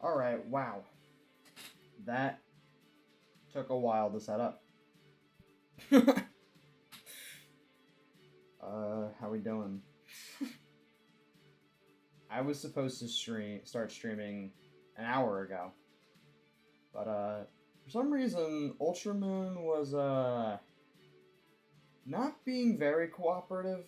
Alright, wow. That took a while to set up. How we doing? I was supposed to start streaming an hour ago. But, for some reason, Ultramoon was, not being very cooperative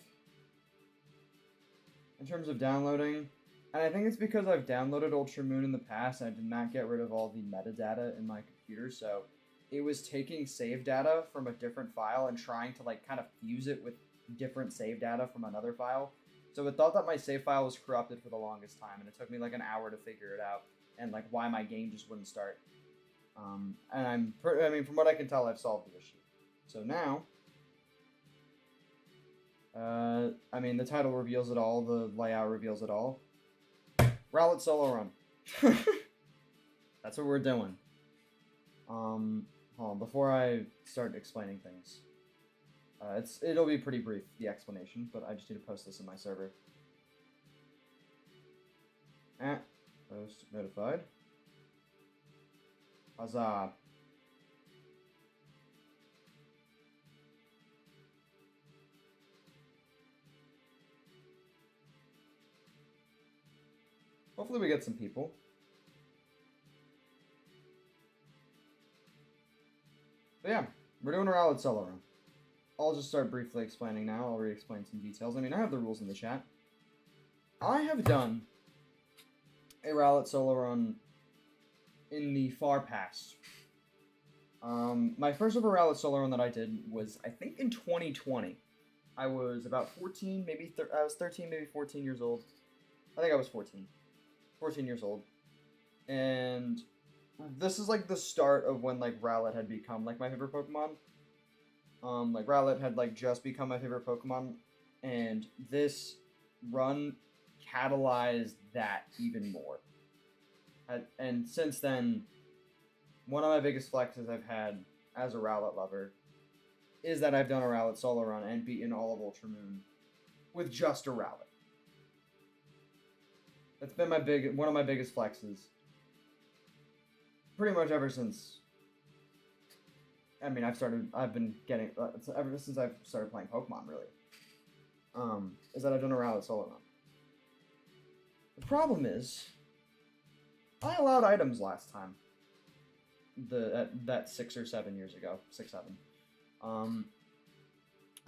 in terms of downloading. And I think it's because I've downloaded Ultramoon in the past and I did not get rid of all the metadata in my computer, so it was taking save data from a different file and trying to, like, kind of fuse it with different save data from another file. So it thought that my save file was corrupted for the longest time, and it took me like an hour to figure it out, and like why my game just wouldn't start. And I mean, from what I can tell, I've solved the issue. So now, I mean, the title reveals it all, the layout reveals it all. Rowlet solo run. That's what we're doing. Hold on, before I start explaining things. It'll be pretty brief, the explanation, but I just need to post this in my server. Post notified. Huzzah. Hopefully we get some people. But yeah, we're doing a Rowlet solo run. I'll just start briefly explaining now. I'll re-explain some details. I mean, I have the rules in the chat. I have done a Rowlet solo run in the far past. My first ever Rowlet solo run that I did was, I think, in 2020. I was about 14, maybe I was 13, maybe 14 years old. I think I was 14. 14 years old. And this is like the start of when like Rowlet had become like my favorite Pokemon. Like Rowlet had like just become my favorite Pokemon, and this run catalyzed that even more. And since then, one of my biggest flexes I've had as a Rowlet lover is that I've done a Rowlet solo run and beaten all of Ultramoon with just a Rowlet. That's been one of my biggest flexes. Pretty much ever since. I mean, I've been getting ever since I've started playing Pokemon, really. Is that I've done a Rowlet solo run. The problem is, I allowed items last time. That 6 or 7 years ago, 6, 7. I'm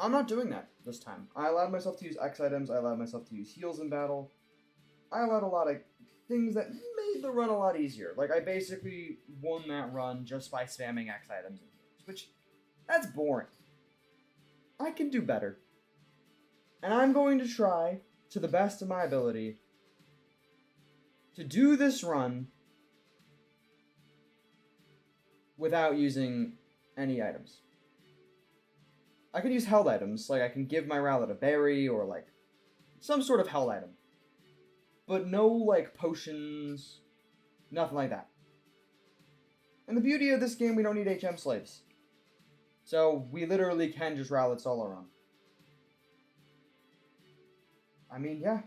not doing that this time. I allowed myself to use X items. I allowed myself to use heals in battle. I allowed a lot of things that made the run a lot easier. Like, I basically won that run just by spamming X items and heals, which, that's boring. I can do better. And I'm going to try, to the best of my ability, to do this run without using any items. I can use held items, like I can give my Rowlet a berry, or like, some sort of held item. But no, like, potions, nothing like that. And the beauty of this game, we don't need HM slaves. So, we literally can just Rowlet solo run. I mean, yeah.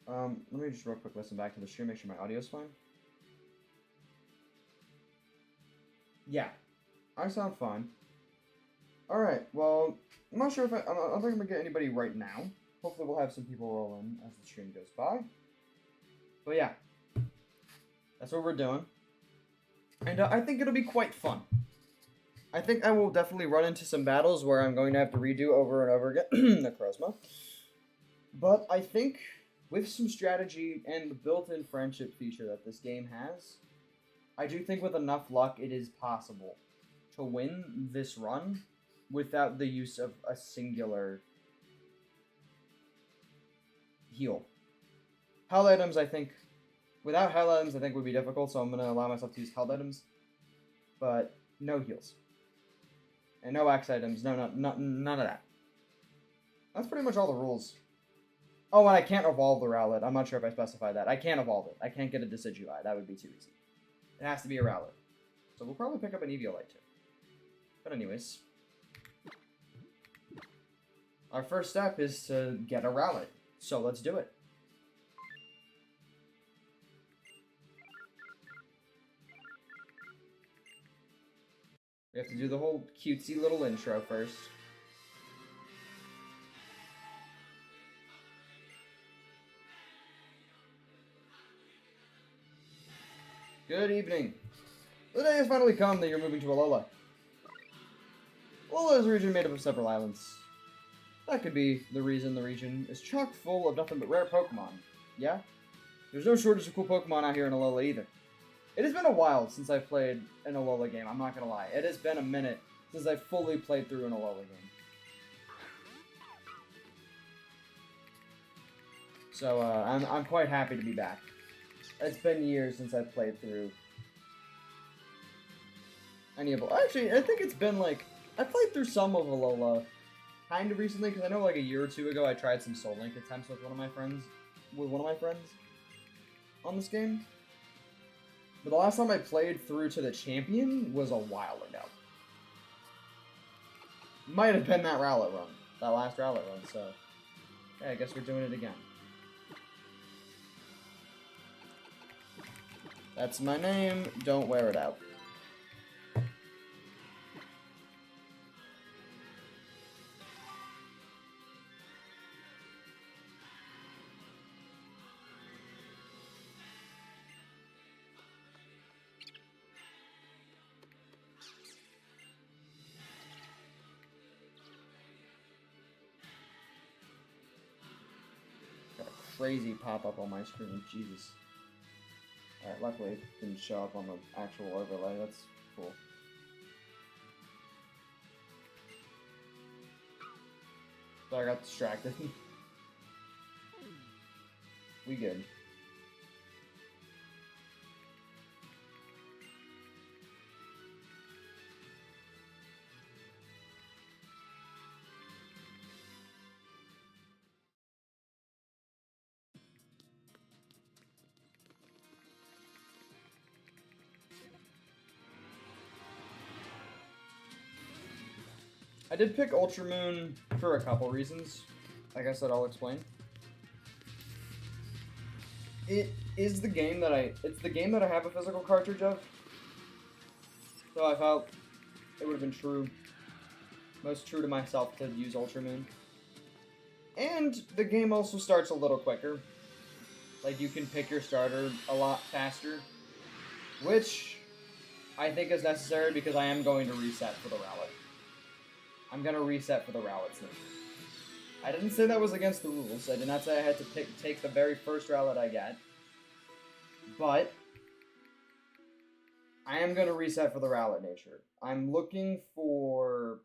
Let me just real quick listen back to the stream, make sure my audio's fine. Yeah, I sound fine. Alright, well, I'm not sure if I don't think I'm gonna get anybody right now. Hopefully we'll have some people roll in as the stream goes by. But yeah, that's what we're doing. And I think it'll be quite fun. I think I will definitely run into some battles where I'm going to have to redo over and over again, Necrozma. But I think with some strategy and the built-in friendship feature that this game has, I do think with enough luck it is possible to win this run without the use of a singular heal. Held items, I think, without held items, I think would be difficult, so I'm going to allow myself to use held items. But no heals. And no X items, none of that. That's pretty much all the rules. Oh, and I can't evolve the Rowlet. I'm not sure if I specified that. I can't evolve it. I can't get a Decidueye. That would be too easy. It has to be a Rowlet. So we'll probably pick up an Eviolite too. But anyways. Our first step is to get a Rowlet. So let's do it. We have to do the whole cutesy little intro first. Good evening. The day has finally come that you're moving to Alola. Alola is a region made up of several islands. That could be the reason the region is chock full of nothing but rare Pokemon. Yeah? There's no shortage of cool Pokemon out here in Alola either. It has been a while since I've played an Alola game, I'm not gonna lie. It has been a minute since I've fully played through an Alola game. So, I'm quite happy to be back. It's been years since I've played through any of Alola. Actually, I think it's been like, I played through some of Alola kind of recently, because I know like a year or two ago I tried some Soul Link attempts with one of my friends on this game. But the last time I played through to the champion was a while ago. Might have been that Rowlet run. That last Rowlet run, so... yeah, I guess we're doing it again. That's my name, don't wear it out. Crazy pop-up on my screen, Jesus. Alright, luckily it didn't show up on the actual overlay, that's cool. So I got distracted. We good. I did pick Ultra Moon for a couple reasons. Like I said, I'll explain. It's the game that I have a physical cartridge of. So I felt it would have been most true to myself to use Ultra Moon. And the game also starts a little quicker. Like, you can pick your starter a lot faster. Which I think is necessary because I am going to reset for the Rowlet. I'm gonna reset for the Rowlet soon. I didn't say that was against the rules. I did not say I had to take the very first Rowlet I get. But I am gonna reset for the Rowlet nature. I'm looking for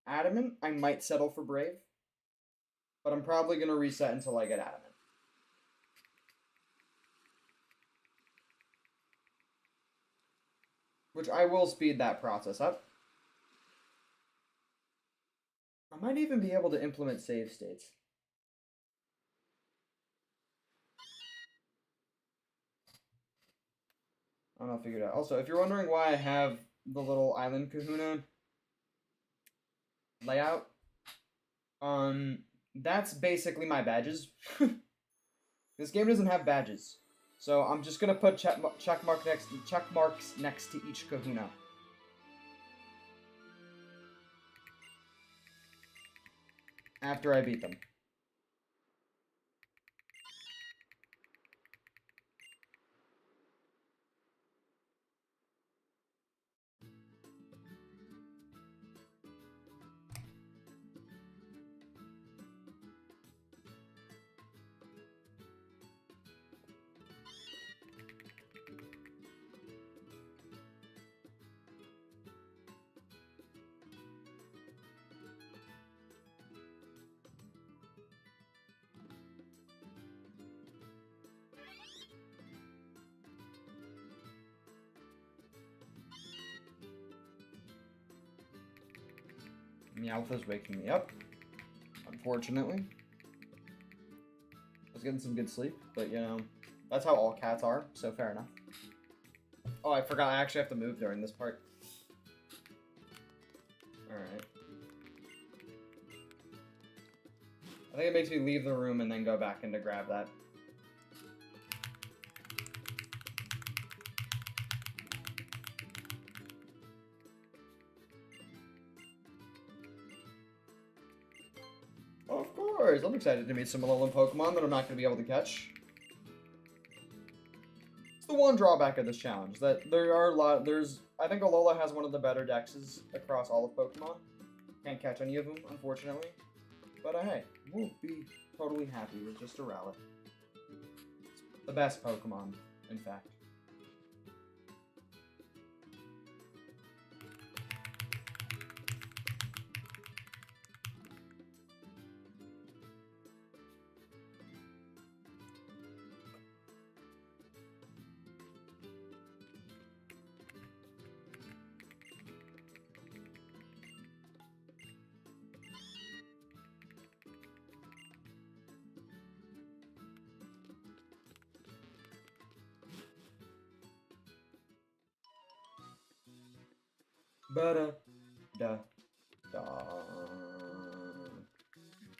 Adamant. I might settle for Brave. But I'm probably gonna reset until I get Adamant. Which I will speed that process up. I might even be able to implement save states. I don't know, figured out. Also, if you're wondering why I have the little island kahuna layout, that's basically my badges. This game doesn't have badges. So I'm just gonna put check marks next to each kahuna. After I beat them. Meowth's waking me up, unfortunately. I was getting some good sleep, but you know, that's how all cats are, so fair enough. Oh, I forgot, I actually have to move during this part. Alright. I think it makes me leave the room and then go back in to grab that. course, I'm excited to meet some Alolan Pokemon that I'm not going to be able to catch. It's the one drawback of this challenge, that there are I think Alola has one of the better dexes across all of Pokemon. Can't catch any of them, unfortunately. But hey, we'll be totally happy with just a Rowlet. The best Pokemon, in fact. Ba-da, da, da.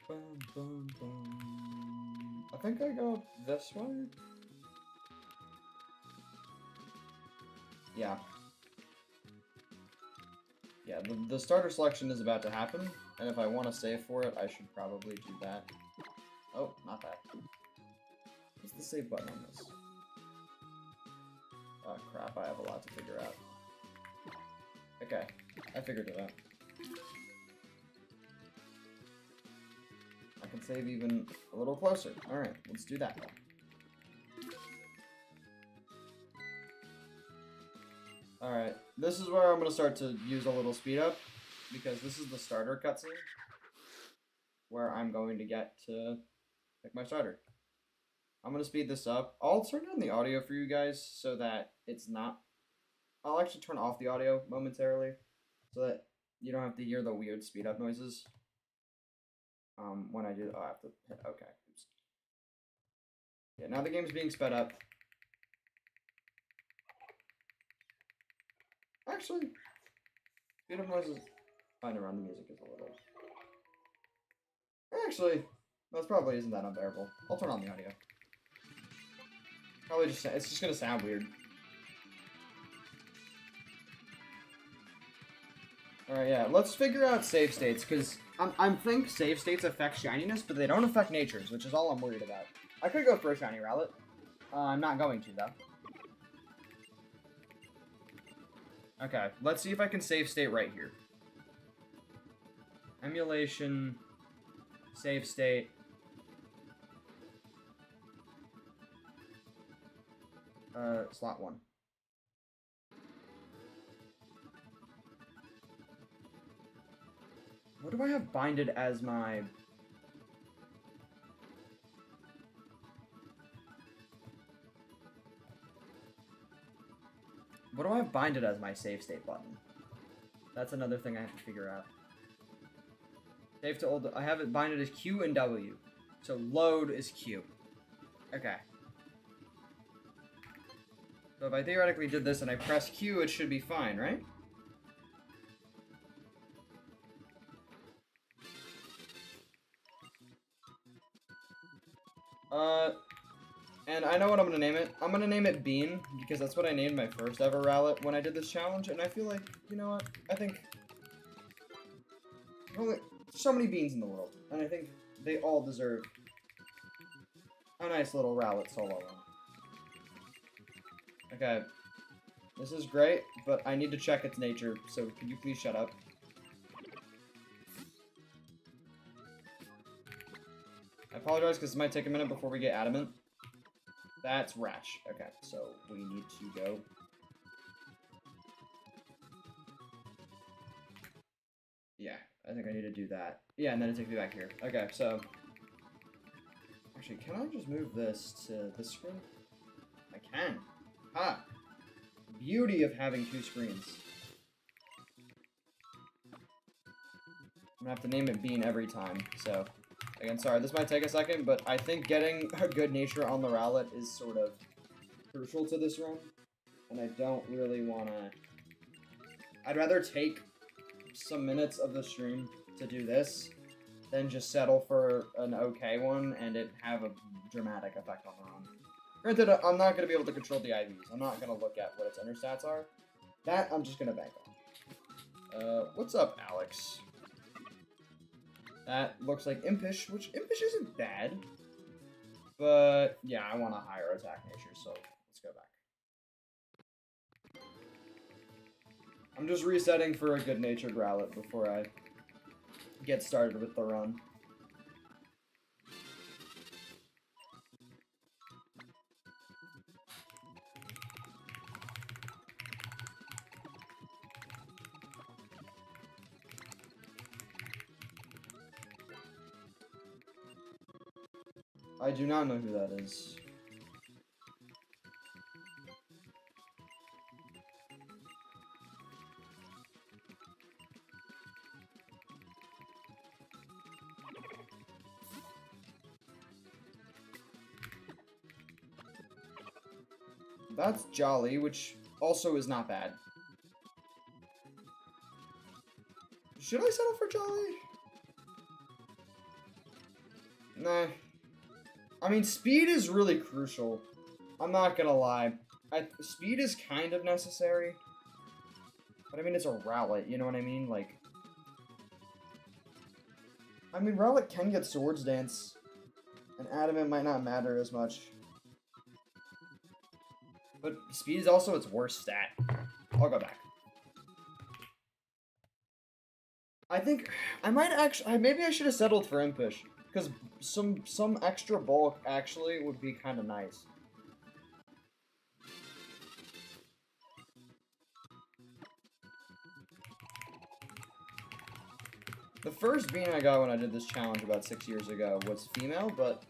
Bum, bum, bum. I think I go this way. Yeah. Yeah, the starter selection is about to happen, and if I want to save for it, I should probably do that. Oh, not that. What's the save button on this? Oh crap, I have a lot to figure out. Okay, I figured it out. I can save even a little closer. Alright, let's do that. Alright, this is where I'm going to start to use a little speed up, because this is the starter cutscene, where I'm going to get to pick my starter. I'm going to speed this up. I'll turn down the audio for you guys so that it's not... I'll actually turn off the audio momentarily so that you don't have to hear the weird speed up noises. When I do... Oh, I have to hit... Okay. Oops. Yeah, now the game's being sped up. Actually, speed up noises... Fine around the music is a little... Actually, that probably isn't that unbearable. I'll turn on the audio. Probably just... It's just gonna sound weird. Alright, yeah, let's figure out save states, because I think save states affect shininess, but they don't affect natures, which is all I'm worried about. I could go for a shiny Rowlet. I'm not going to, though. Okay, let's see if I can save state right here. Emulation, save state. Slot 1. What do I have binded as my... What do I have binded as my save state button? That's another thing I have to figure out. Save to old... I have it binded as Q and W. So load is Q. Okay. So if I theoretically did this and I press Q, it should be fine, right? And I know what I'm gonna name it. I'm gonna name it Bean, because that's what I named my first ever Rowlet when I did this challenge, and I feel like, you know what, I think... There's so many beans in the world, and I think they all deserve a nice little Rowlet solo run. Okay. This is great, but I need to check its nature, so can you please shut up? I apologize because this might take a minute before we get adamant. That's Rash. Okay, so we need to go. Yeah, I think I need to do that. Yeah, and then it takes me back here. Okay, so... Actually, can I just move this to this screen? I can. Ha! Beauty of having two screens. I'm gonna have to name it Bean every time, so... Again, sorry, this might take a second, but I think getting a good nature on the Rowlet is sort of crucial to this run. And I don't really want to... I'd rather take some minutes of the stream to do this than just settle for an okay one and it have a dramatic effect on the run. Granted, I'm not going to be able to control the IVs. I'm not going to look at what its inner stats are. That, I'm just going to bank on. What's up, Alex? That looks like Impish, which Impish isn't bad. But, yeah, I want a higher attack nature, so let's go back. I'm just resetting for a good-natured Rowlet before I get started with the run. I do not know who that is. That's Jolly, which also is not bad. Should I settle for Jolly? Nah. I mean, speed is really crucial. I'm not gonna lie. Speed is kind of necessary. But I mean, it's a Rowlet, you know what I mean? Like... I mean, Rowlet can get Swords Dance. And Adamant might not matter as much. But speed is also its worst stat. I'll go back. I think I might actually... Maybe I should have settled for Impish. Because some extra bulk actually would be kind of nice. The first bean I got when I did this challenge about 6 years ago was female, but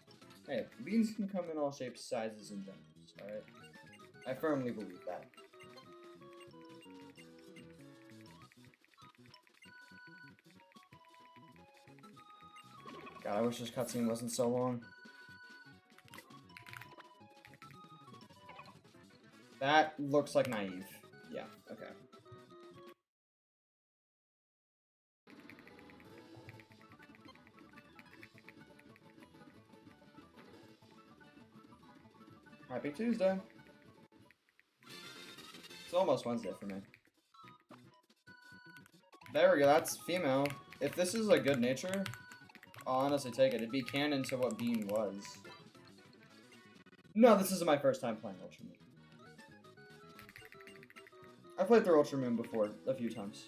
hey, beans can come in all shapes, sizes, and genders, alright? I firmly believe that. God, I wish this cutscene wasn't so long. That looks like naive. Yeah, okay. Happy Tuesday. It's almost Wednesday for me. There we go, that's female. If this is a good nature, I'll honestly take it. It'd be canon to what Bean was. No, this isn't my first time playing Ultra Moon. I played through Ultra Moon before, a few times.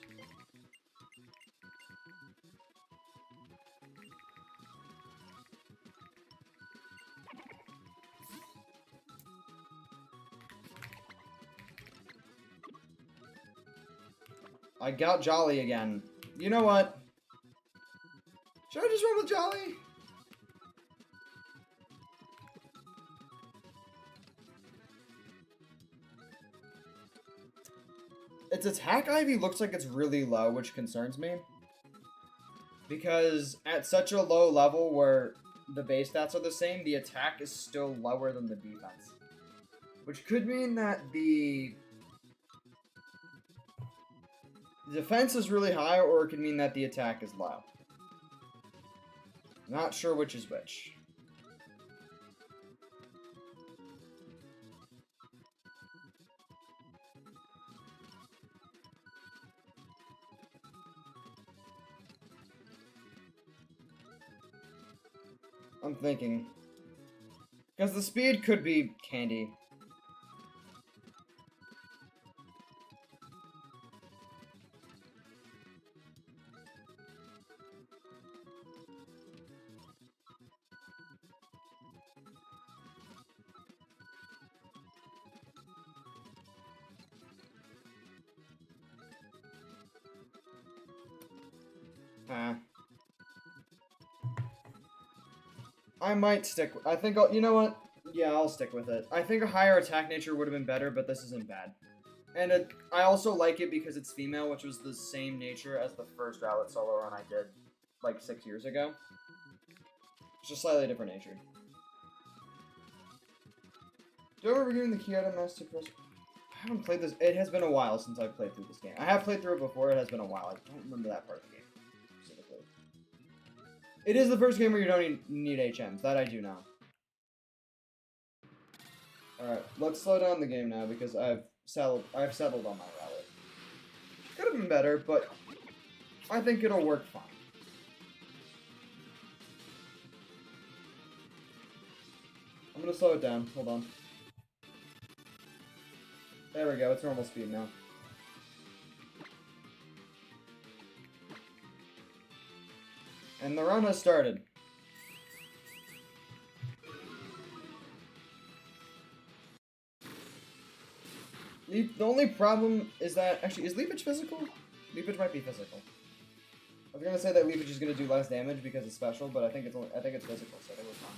I got Jolly again. You know what? Should I just run with Jolly? Its attack Ivy looks like it's really low, which concerns me. Because at such a low level where the base stats are the same, the attack is still lower than the defense. Which could mean that the defense is really high, or it could mean that the attack is low. Not sure which is which. I'm thinking. Because the speed could be candy. I might stick. I think you know what? Yeah, I'll stick with it. I think a higher attack nature would have been better, but this isn't bad. And I also like it because it's female, which was the same nature as the first Rowlet solo run I did, like 6 years ago. It's just slightly different nature. Do I remember getting the key item Master Chris? I haven't played this. It has been a while since I've played through this game. I have played through it before. It has been a while. I don't remember that part of the game specifically. It is the first game where you don't need HMs. That I do know. Alright, let's slow down the game now because I've settled on my Rowlet. Could have been better, but I think it'll work fine. to slow it down. Hold on. There we go. It's normal speed now. And the run has started. The only problem is that... Actually, is Leafage physical? Leafage might be physical. I was gonna say that Leafage is gonna do less damage because it's special, but I think it's physical, so I think we're fine.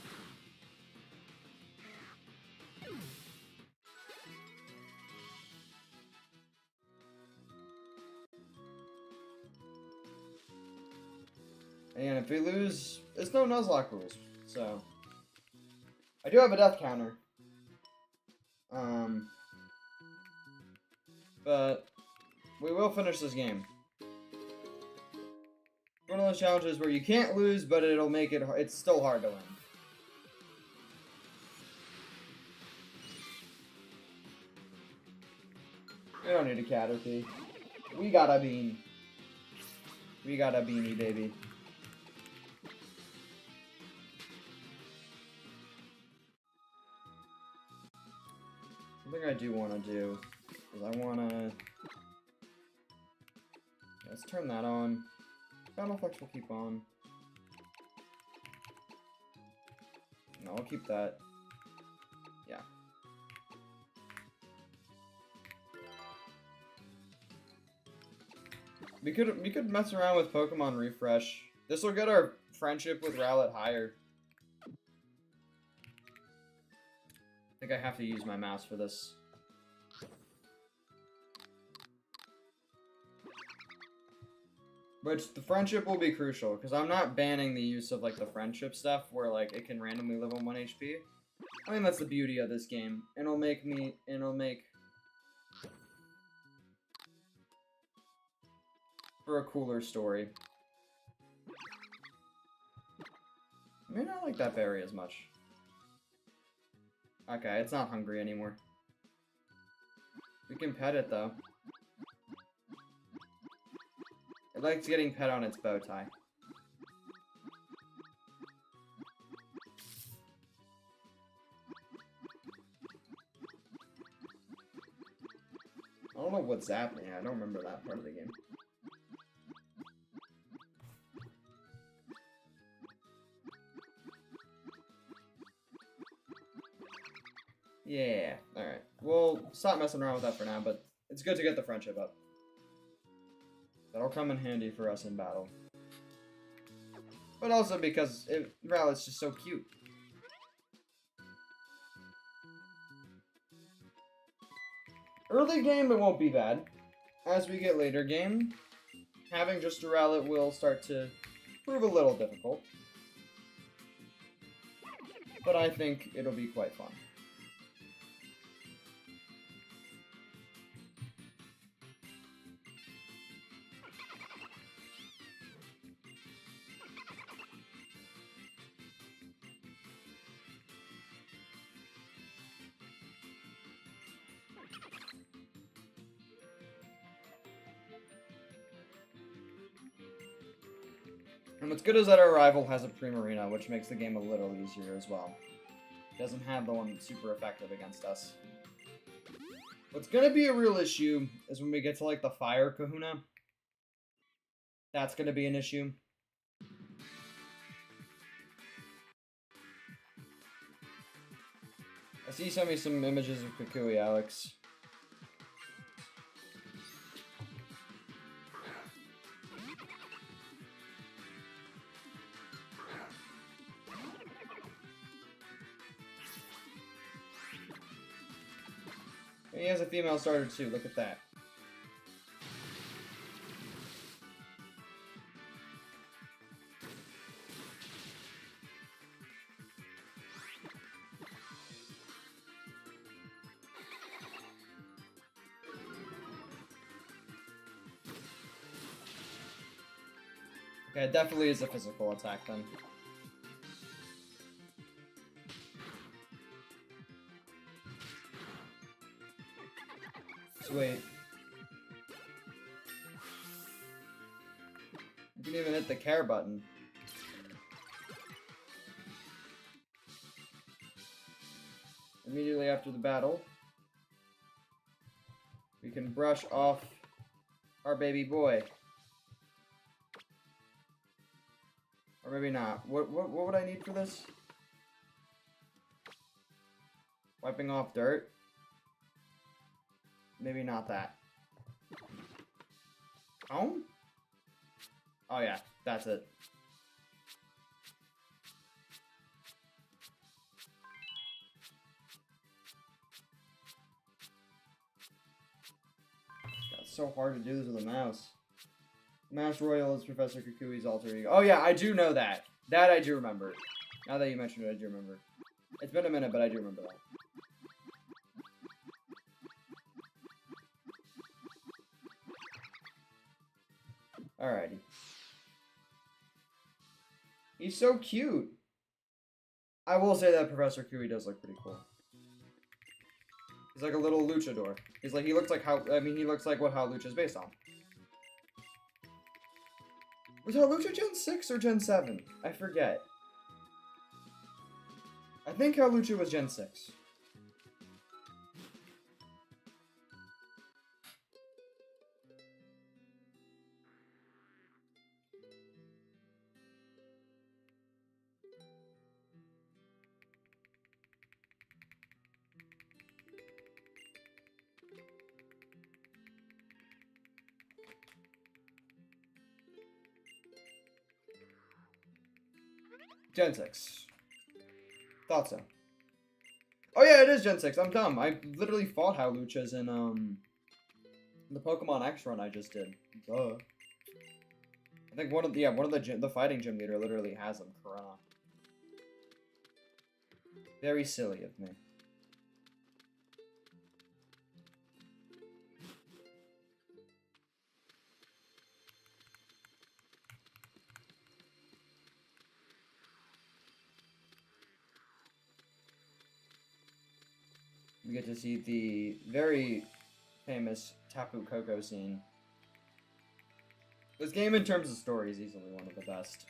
And if we lose, it's no Nuzlocke rules, so... I do have a death counter. But we will finish this game. One of those challenges where you can't lose, but it'll make it, it's still hard to win. We don't need a Caterpie. We got a bean. We got a beanie, baby. Something I do want to do is I want to... Let's turn that on. Battle Flex will keep on. No, I'll keep that. Yeah. We could mess around with Pokemon Refresh. This will get our friendship with Rowlet higher. I think I have to use my mouse for this. Which, the friendship will be crucial, because I'm not banning the use of, like, the friendship stuff, where, like, it can randomly live on 1 HP. I think that's the beauty of this game. It'll make... for a cooler story. I may not like that berry as much. Okay, it's not hungry anymore. We can pet it, though. It likes getting pet on its bow tie. I don't know what's happening. I don't remember that part of the game. Yeah, alright. We'll stop messing around with that for now, but it's good to get the friendship up. That'll come in handy for us in battle. But also because Rowlet's just so cute. Early game, it won't be bad. As we get later game, having just a Rowlet will start to prove a little difficult. But I think it'll be quite fun. And what's good is that our rival has a Primarina, which makes the game a little easier as well. It doesn't have the one super effective against us. What's gonna be a real issue is when we get to, like, the Fire Kahuna. That's gonna be an issue. I see you sent me some images of Kukui, Alex. He has a female starter too, look at that. Okay, it definitely is a physical attack then. Sweet. You can even hit the care button. immediately after the battle, we can brush off our baby boy. Or maybe not. What would I need for this? Wiping off dirt? Maybe not that. Oh? Oh yeah, that's it. It's so hard to do this with a mouse. Mass Royal is Professor Kukui's alter ego. Oh yeah, I do know that. That I do remember. Now that you mentioned it, I do remember. It's been a minute, but I do remember that. Alrighty. He's so cute. I will say that Professor Kui does look pretty cool. He's like a little luchador. He looks like he looks like what Hawlucha is based on. Was Hawlucha Gen 6 or Gen 7? I forget. I think Hawlucha was Gen 6. Gen 6. Thought so. Oh yeah, it is Gen 6. I'm dumb. I literally fought Hawluchas in the Pokemon X run I just did. Duh. I think one of the fighting gym leader literally has them. Corona. Very silly of me. We get to see the very famous Tapu Koko scene. This game, in terms of story, is easily one of the best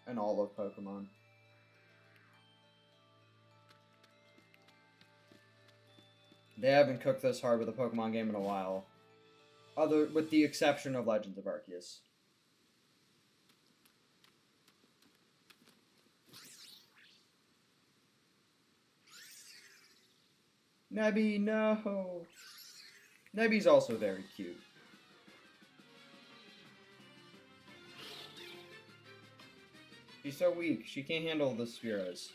in all of Pokemon. They haven't cooked this hard with a Pokemon game in a while. With the exception of Legends of Arceus. Nebby, no! Nebby's also very cute. She's so weak, she can't handle the Spheros.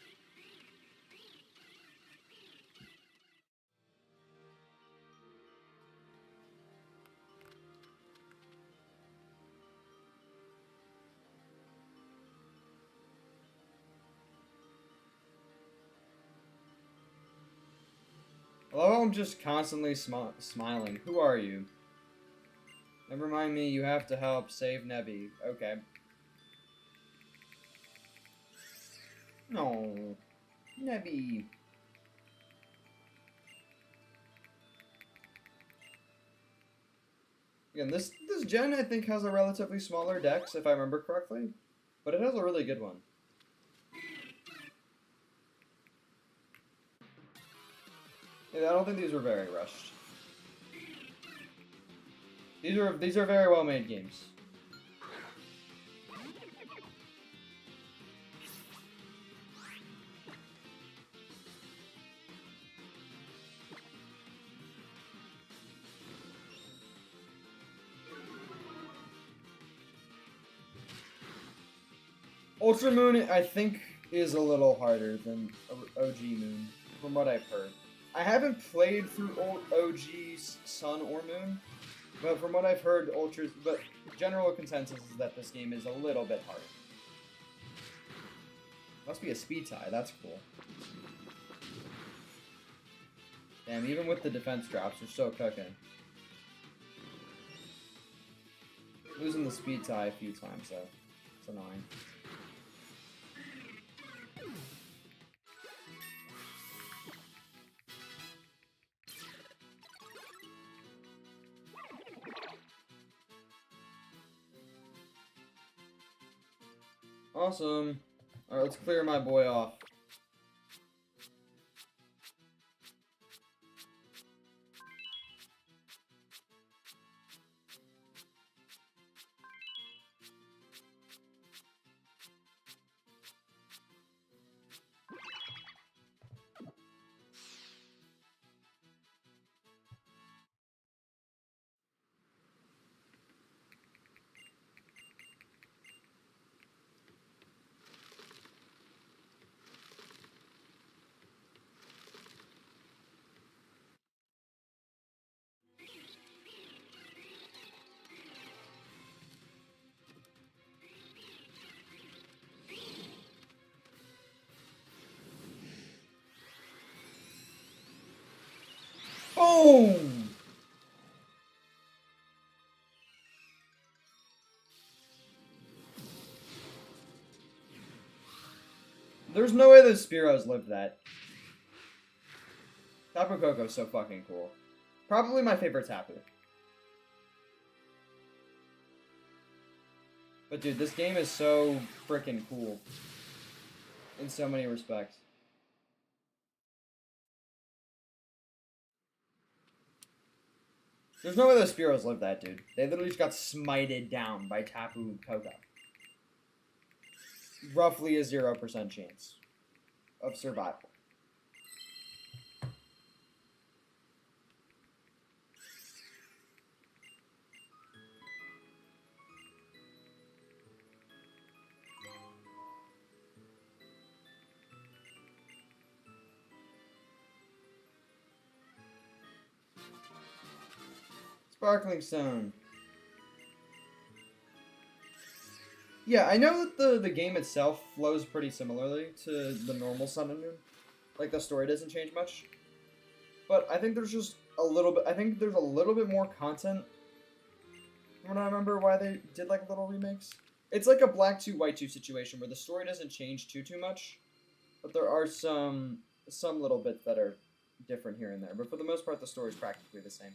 Hello, I'm just constantly smiling. Who are you? Never mind me, you have to help save Nebby. Okay. No. Nebby. Again, this gen, I think, has a relatively smaller dex, if I remember correctly. But it has a really good one. Yeah, I don't think these were very rushed. These are very well made games. Ultra Moon, I think, is a little harder than OG Moon, from what I've heard. I haven't played through OG's Sun or Moon, but from what I've heard, but general consensus is that this game is a little bit harder. Must be a speed tie, that's cool. Damn, even with the defense drops, we're still cooking. Losing the speed tie a few times, though. It's annoying. Awesome. Alright, let's clear my boy off. Boom! There's no way those Spearows lived that. Tapu Koko's so fucking cool. Probably my favorite Tapu. But dude, this game is so freaking cool. In so many respects. There's no way those Spearows lived that, dude. They literally just got smited down by Tapu Koko. Roughly a 0% chance of survival. Sparkling Stone. Yeah, I know that the game itself flows pretty similarly to the normal Sun and Moon. Like, the story doesn't change much. But I think there's just a little bit... I think there's a little bit more content. When I remember why they did, like, little remakes. It's like a Black 2, White 2 situation where the story doesn't change too much. But there are some little bits that are different here and there. But for the most part, the story is practically the same.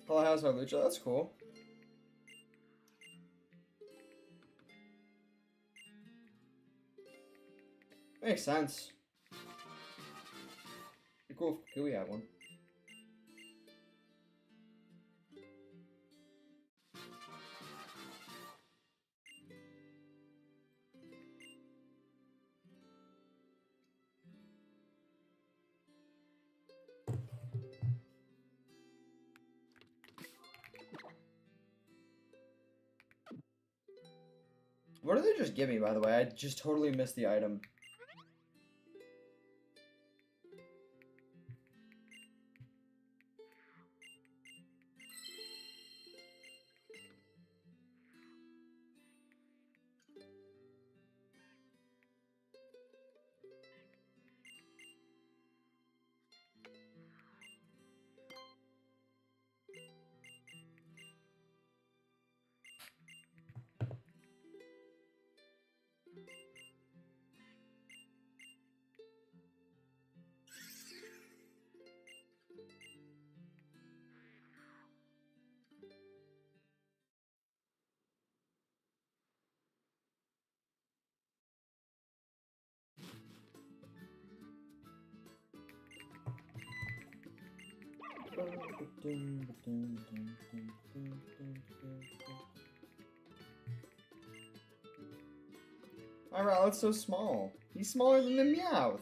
Hello, how's my Lucha? That's cool. Makes sense. Be cool if Kui had one. What did they just give me, by the way? I just totally missed the item. My Rowlet's so small. He's smaller than the Meowth.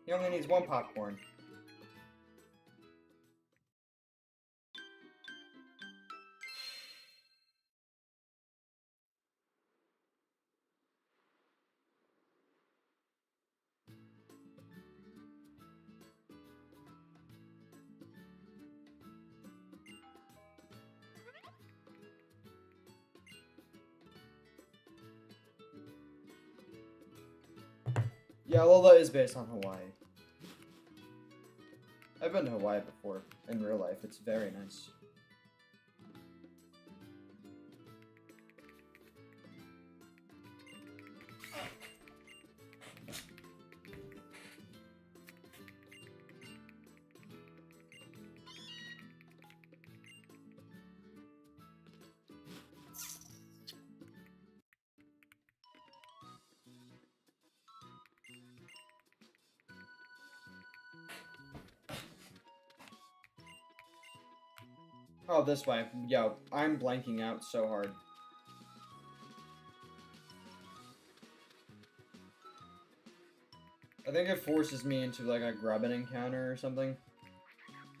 He only needs one popcorn. Yeah, Alola is based on Hawaii. I've been to Hawaii before, in real life. It's very nice. Oh, this way. Yo, I'm blanking out so hard. I think it forces me into like a grubbin encounter or something.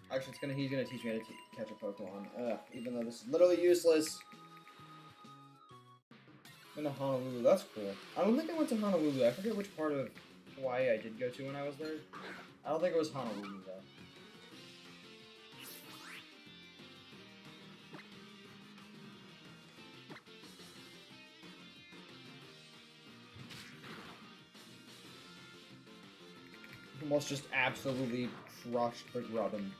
Actually, he's gonna teach me how to catch a Pokemon. Ugh, even though this is literally useless. I'm in Honolulu, that's cool. I don't think I went to Honolulu. I forget which part of Hawaii I did go to when I was there. I don't think it was Honolulu though. Almost just absolutely crushed the grubbin.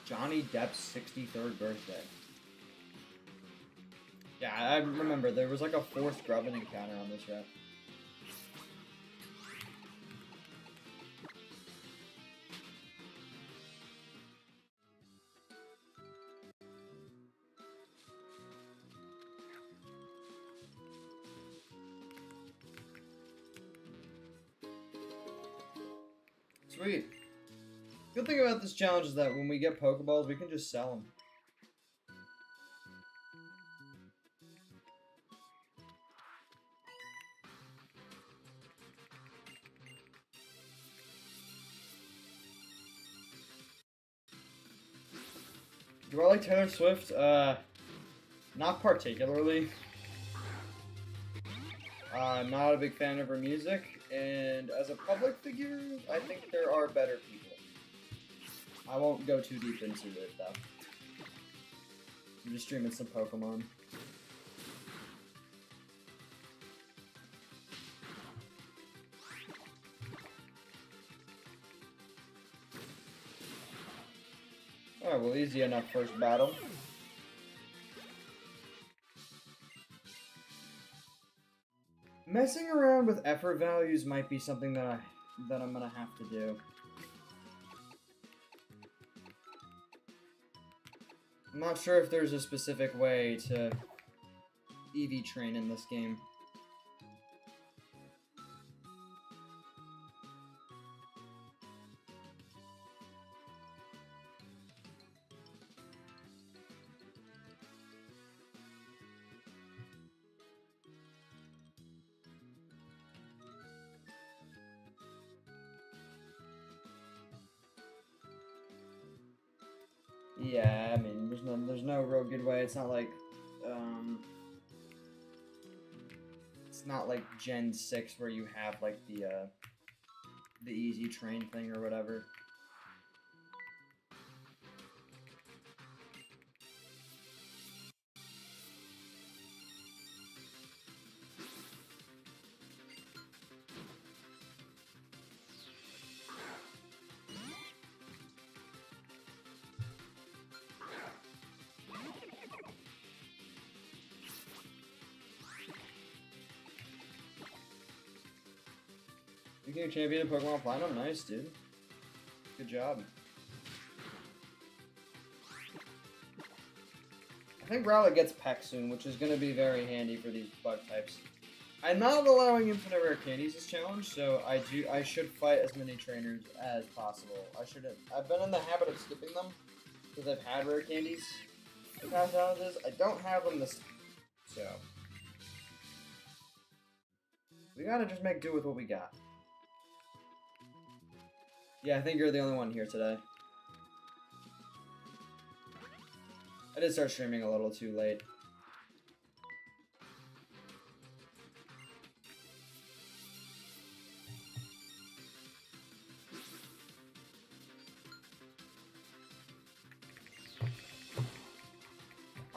Johnny Depp's 63rd birthday. Yeah, I remember there was like a 4th grubbin encounter on this route. Sweet. Good thing about this challenge is that when we get Pokeballs, we can just sell them. Do I like Taylor Swift? Not particularly. I'm not a big fan of her music, and as a public figure, I think there are better people. I won't go too deep into it, though. I'm just streaming some Pokemon. Alright, well, easy enough first battle. Messing around with effort values might be something that I'm gonna have to do. I'm not sure if there's a specific way to EV train in this game. Yeah, I mean, there's no real good way. It's not like, it's not like Gen 6 where you have like the easy train thing or whatever. You became champion in Pokemon Platinum? Nice, dude. Good job. I think Rowlet gets Peck soon, which is going to be very handy for these bug types. I'm not allowing infinite rare candies this challenge, so I should fight as many trainers as possible. I've been in the habit of skipping them because I've had rare candies in past challenges. I don't have them this time, so we gotta just make do with what we got. Yeah, I think you're the only one here today. I did start streaming a little too late.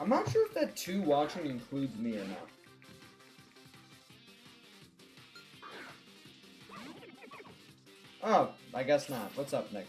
I'm not sure if that 2 watching includes me or not. Oh, I guess not. What's up, Nick?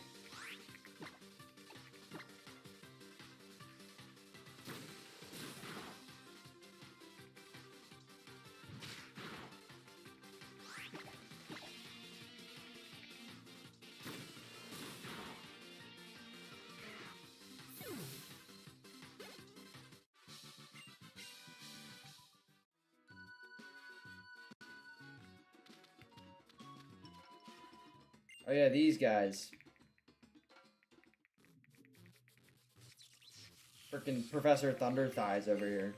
Oh yeah, these guys. Frickin' Professor Thunder Thighs over here.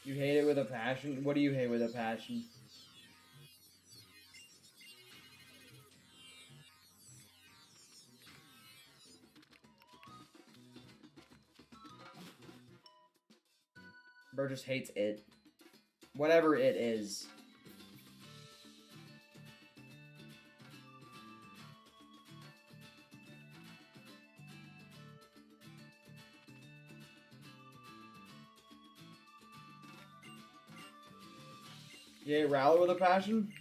You hate it with a passion? What do you hate with a passion? Bro just hates it. Whatever it is. You hate Rowlet with a passion?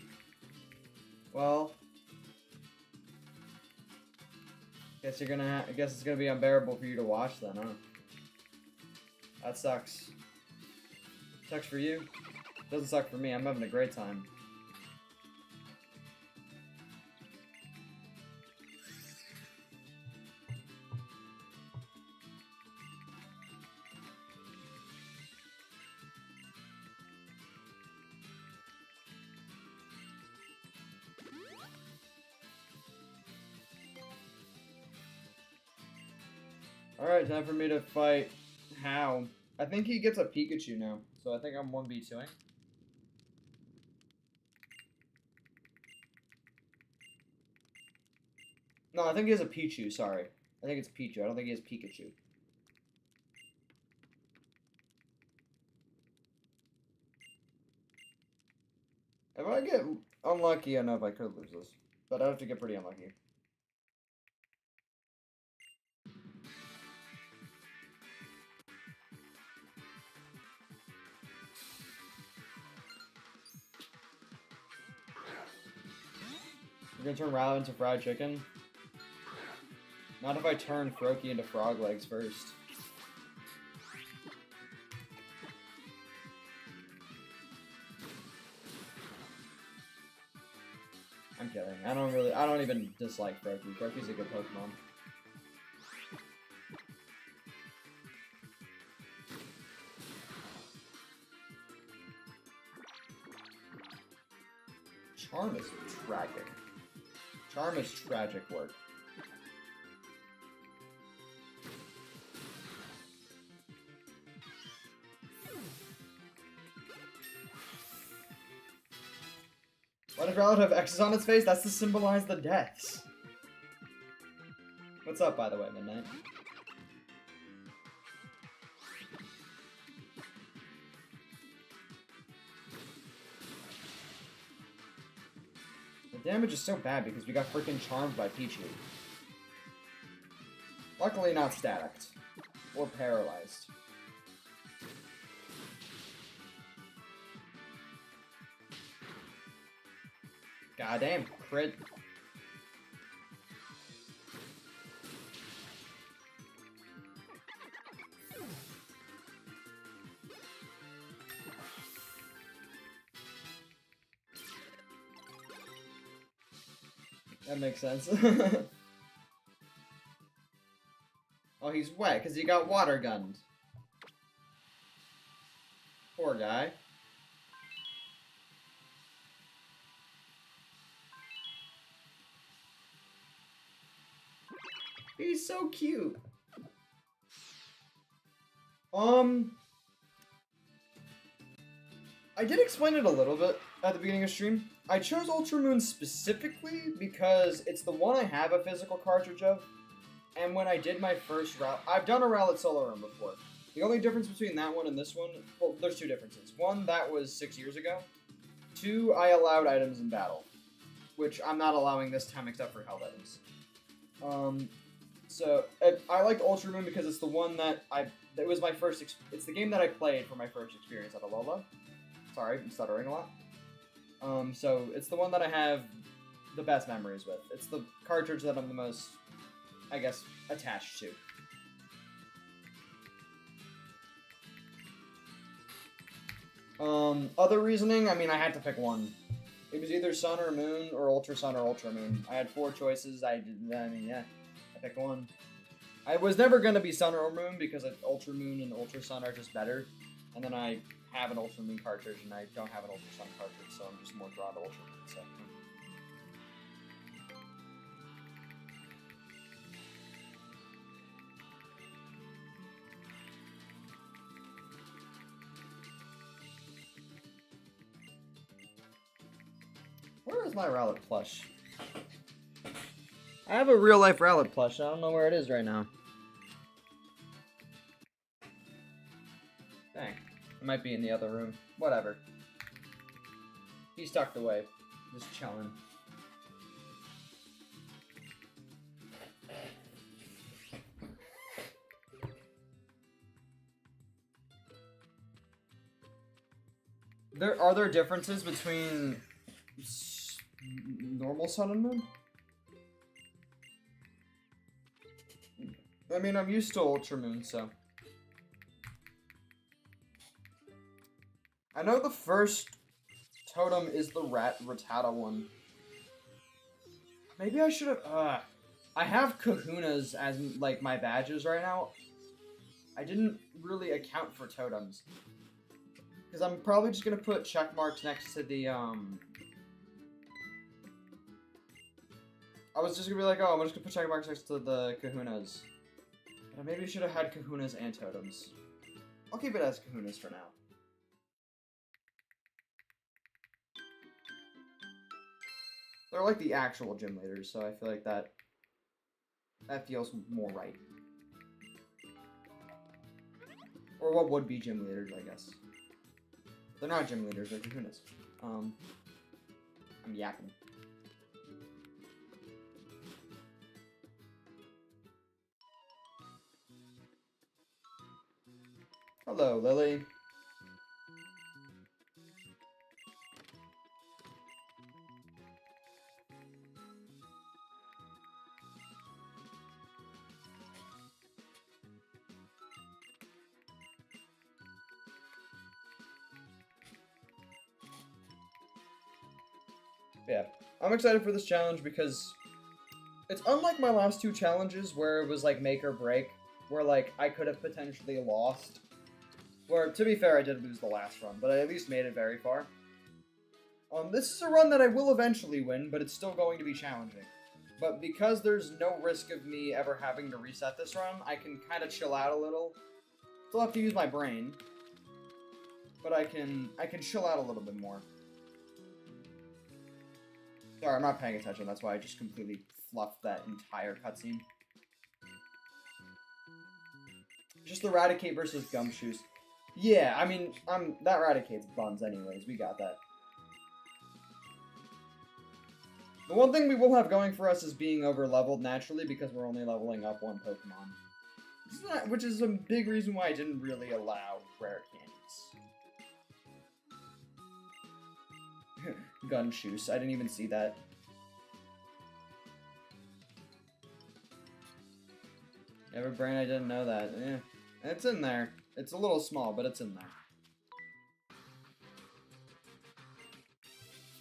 Well, I guess it's gonna be unbearable for you to watch then, huh? That sucks. Sucks for you. Doesn't suck for me. I'm having a great time. Alright, time for me to fight How. I think he gets a Pikachu now, so I think I'm 1v2ing. No, I think he has a Pichu, sorry. I think it's Pichu, I don't think he has Pikachu. If I get unlucky, I know if I could lose this. But I'd have to get pretty unlucky. You're gonna turn Rowlet into fried chicken? Not if I turn Froakie into frog legs first. I'm kidding. I don't even dislike Froakie. Froakie's a good Pokemon. Charm is tragic. Charm is tragic work. Why does Rowlet have X's on its face? That's to symbolize the deaths. What's up, by the way, Midnight? The damage is so bad because we got freaking charmed by Pichu. Luckily not staticked. Or paralyzed. Goddamn, crit. That makes sense. Oh, he's wet because he got water gunned. Poor guy. He's so cute. I did explain it a little bit at the beginning of stream. I chose Ultra Moon specifically because it's the one I have a physical cartridge of. And when I did my first route, I've done a Rowlet solo run before. The only difference between that one and this one, well, there's two differences. One, that was 6 years ago. Two, I allowed items in battle, which I'm not allowing this time except for held items. I liked Ultra Moon because it's the one that it was my first, it's the game that I played for my first experience at alola. Sorry, I'm stuttering a lot. So it's the one that I have the best memories with. It's the cartridge that I'm the most, I guess, attached to. Other reasoning, I mean, I had to pick one. It was either Sun or Moon, or Ultra Sun or Ultra Moon. I had 4 choices, I picked one. I was never going to be Sun or Moon, because Ultra Moon and Ultra Sun are just better. And then I have an Ultra Moon cartridge, and I don't have an Ultra Sun cartridge, so I'm just more drawn to Ultra Moon, so... Where is my Rowlet plush? I have a real-life Rowlet plush. I don't know where it is right now. Dang. It might be in the other room. Whatever. He's tucked away. Just chilling. Are there differences between normal Sun and Moon? I mean, I'm used to Ultra Moon, so... I know the first totem is the Rattata one. Maybe I should have... I have kahunas as, like, my badges right now. I didn't really account for totems. Because I'm probably just going to put check marks next to the, I was just going to be like, oh, I'm just going to put check marks next to the kahunas. But maybe I should have had kahunas and totems. I'll keep it as kahunas for now. They're like the actual gym leaders, so I feel like that feels more right. Or what would be gym leaders, I guess. They're not gym leaders, they're kahunas. I'm yapping. Hello, Lily. Yeah, I'm excited for this challenge because it's unlike my last 2 challenges where it was like make or break, where like I could have potentially lost. Where, to be fair, I did lose the last run, but I at least made it very far. This is a run that I will eventually win, but it's still going to be challenging. But because there's no risk of me ever having to reset this run, I can kind of chill out a little. Still have to use my brain, but I can chill out a little bit more. Sorry, I'm not paying attention, that's why I just completely fluffed that entire cutscene. Just the Raticate versus Gumshoes. Yeah, I mean, that Raticate's buns anyways, we got that. The one thing we will have going for us is being over-leveled naturally because we're only leveling up 1 Pokemon. Which is a big reason why I didn't really allow rare candies. Gumshoes, I didn't even see that. Ever brain, I didn't know that. Yeah, it's in there. It's a little small, but it's in there.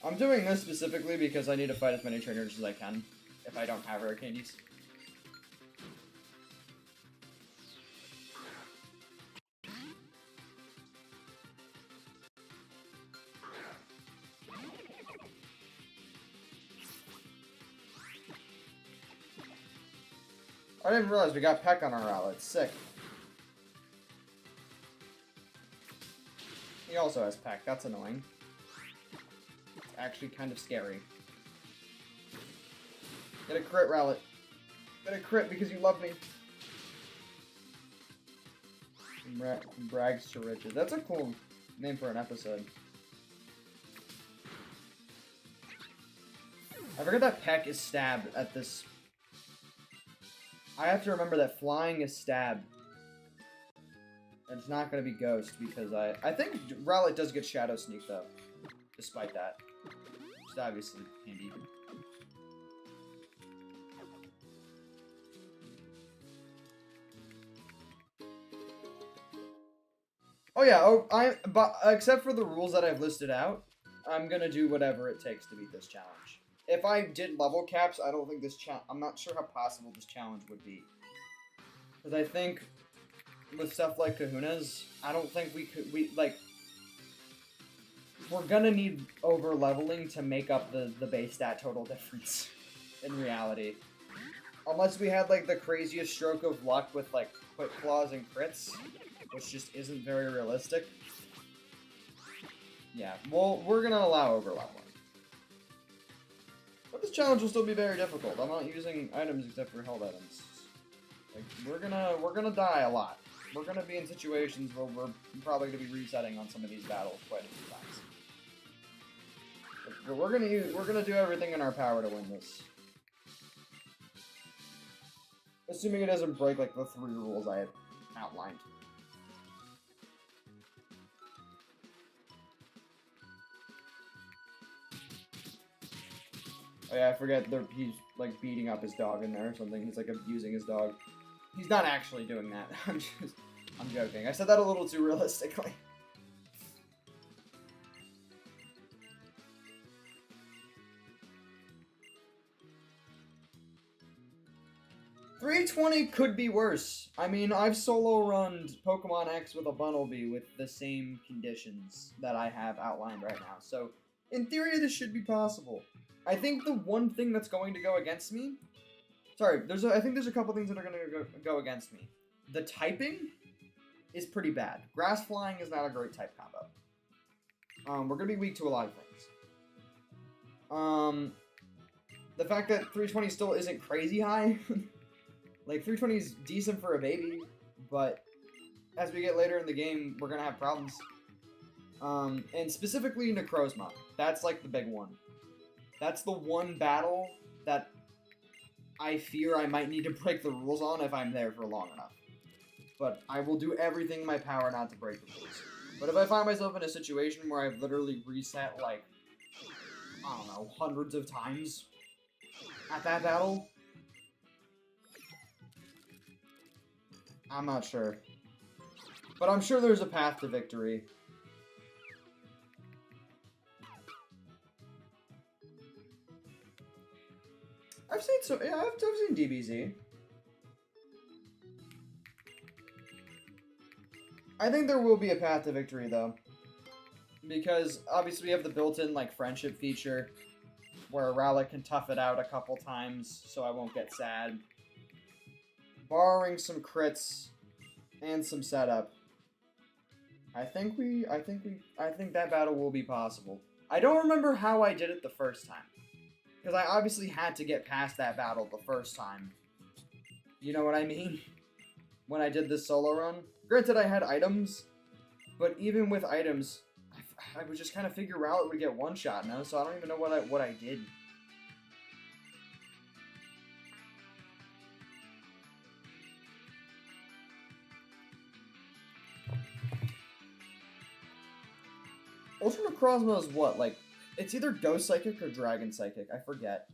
I'm doing this specifically because I need to fight as many trainers as I can. if I don't have rare candies. I didn't realize we got Peck on our rowlet. Sick. He also has Peck. That's annoying. It's actually kind of scary. Get a crit, rowlet. Get a crit because you love me. Brags to riches. That's a cool name for an episode. I forget that Peck is stab at this. I have to remember that flying is stab. And it's not going to be ghost because I think rowlet does get shadow sneak though. Despite that. It's obviously handy. Oh yeah, but except for the rules that I've listed out, I'm gonna do whatever it takes to beat this challenge. If I did level caps, I don't think this I'm not sure how possible this challenge would be. Because I think with stuff like Kahunas, I don't think we're gonna need over leveling to make up the base stat total difference in reality. Unless we had like the craziest stroke of luck with like quick claws and crits, which just isn't very realistic. Yeah, well, we're gonna allow over leveling. But this challenge will still be very difficult. I'm not using items except for held items. Like, we're gonna die a lot. We're gonna be in situations where we're probably gonna be resetting on some of these battles quite a few times. But we're gonna do everything in our power to win this. Assuming it doesn't break like the 3 rules I had outlined. Oh yeah, I forget he's like beating up his dog in there or something. He's like abusing his dog. He's not actually doing that. I'm joking. I said that a little too realistically. $320 could be worse. I mean, I've solo run Pokemon X with a Bunnelby with the same conditions that I have outlined right now. So, in theory, this should be possible. I think the one thing that's going to go against me... Sorry, I think there's a couple things that are going to go against me. The typing is pretty bad. Grass Flying is not a great type combo. We're going to be weak to a lot of things. The fact that 320 still isn't crazy high... Like, 320 is decent for a baby, but as we get later in the game, we're going to have problems. And specifically Necrozma. That's, like, the big one. That's the one battle that I fear I might need to break the rules on if I'm there for long enough. But I will do everything in my power not to break the rules. But if I find myself in a situation where I've literally reset, like, I don't know, hundreds of times at that battle... I'm not sure. But I'm sure there's a path to victory. I've seen DBZ. I think there will be a path to victory, though. Because, obviously, we have the built-in, like, friendship feature, where Rowlet can tough it out a couple times, so I won't get sad. Borrowing some crits and some setup. I think that battle will be possible. I don't remember how I did it the first time. Because I obviously had to get past that battle the first time. You know what I mean? When I did this solo run. Granted, I had items, but even with items, I would just kind of figure out it would get one shot now, so I don't even know what I did. Ultra Necrozma is what? Like, it's either Ghost Psychic or Dragon Psychic. I forget.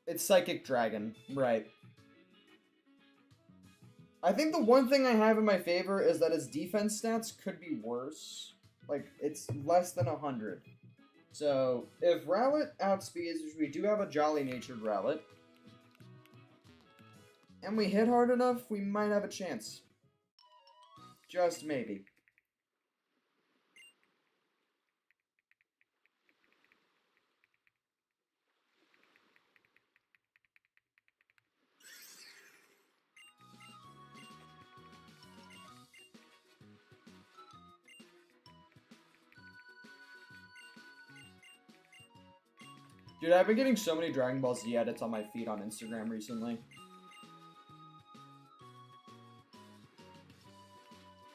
It's Psychic Dragon. Right. I think the one thing I have in my favor is that its defense stats could be worse. Like, it's less than 100. So, if Rowlet outspeeds, which we do have a jolly-natured Rowlet, and we hit hard enough, we might have a chance. Just maybe. Dude, I've been getting so many Dragon Ball Z edits on my feed on Instagram recently.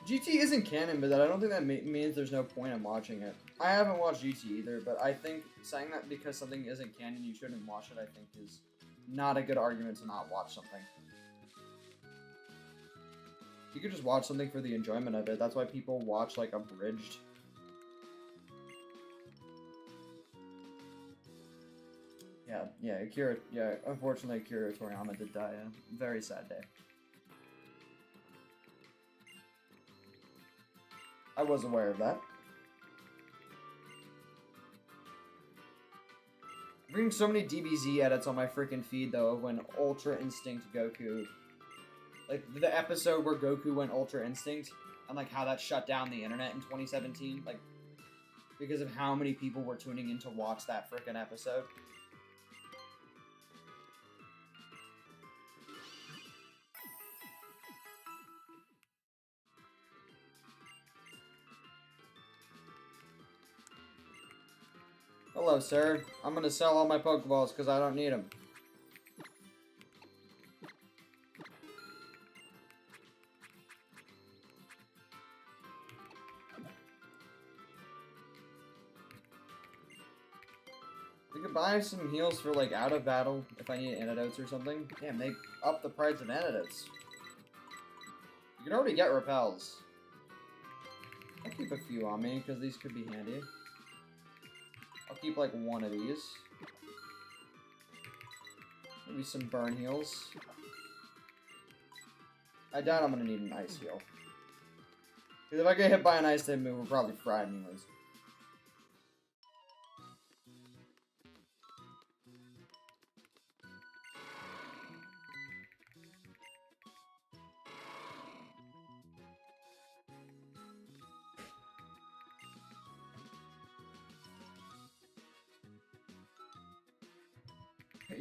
GT isn't canon, but I don't think that means there's no point in watching it. I haven't watched GT either, but I think saying that because something isn't canon, you shouldn't watch it, I think is not a good argument to not watch something. You could just watch something for the enjoyment of it. That's why people watch, like, abridged. Unfortunately, Akira Toriyama did die. A very sad day. I was aware of that. I'm reading so many DBZ edits on my freaking feed, though, of when Ultra Instinct Goku... Like, the episode where Goku went Ultra Instinct, and, like, how that shut down the internet in 2017. Like, because of how many people were tuning in to watch that freaking episode. Hello, sir. I'm gonna sell all my Pokeballs because I don't need them. We could buy some heals for, like, out of battle if I need antidotes or something. Yeah, make up the price of antidotes. You can already get repels. I'll keep a few on me because these could be handy. I'll keep, like, one of these. Maybe some burn heals. I doubt I'm gonna need an ice heal. Because if I get hit by an ice type move, we're probably fried anyways.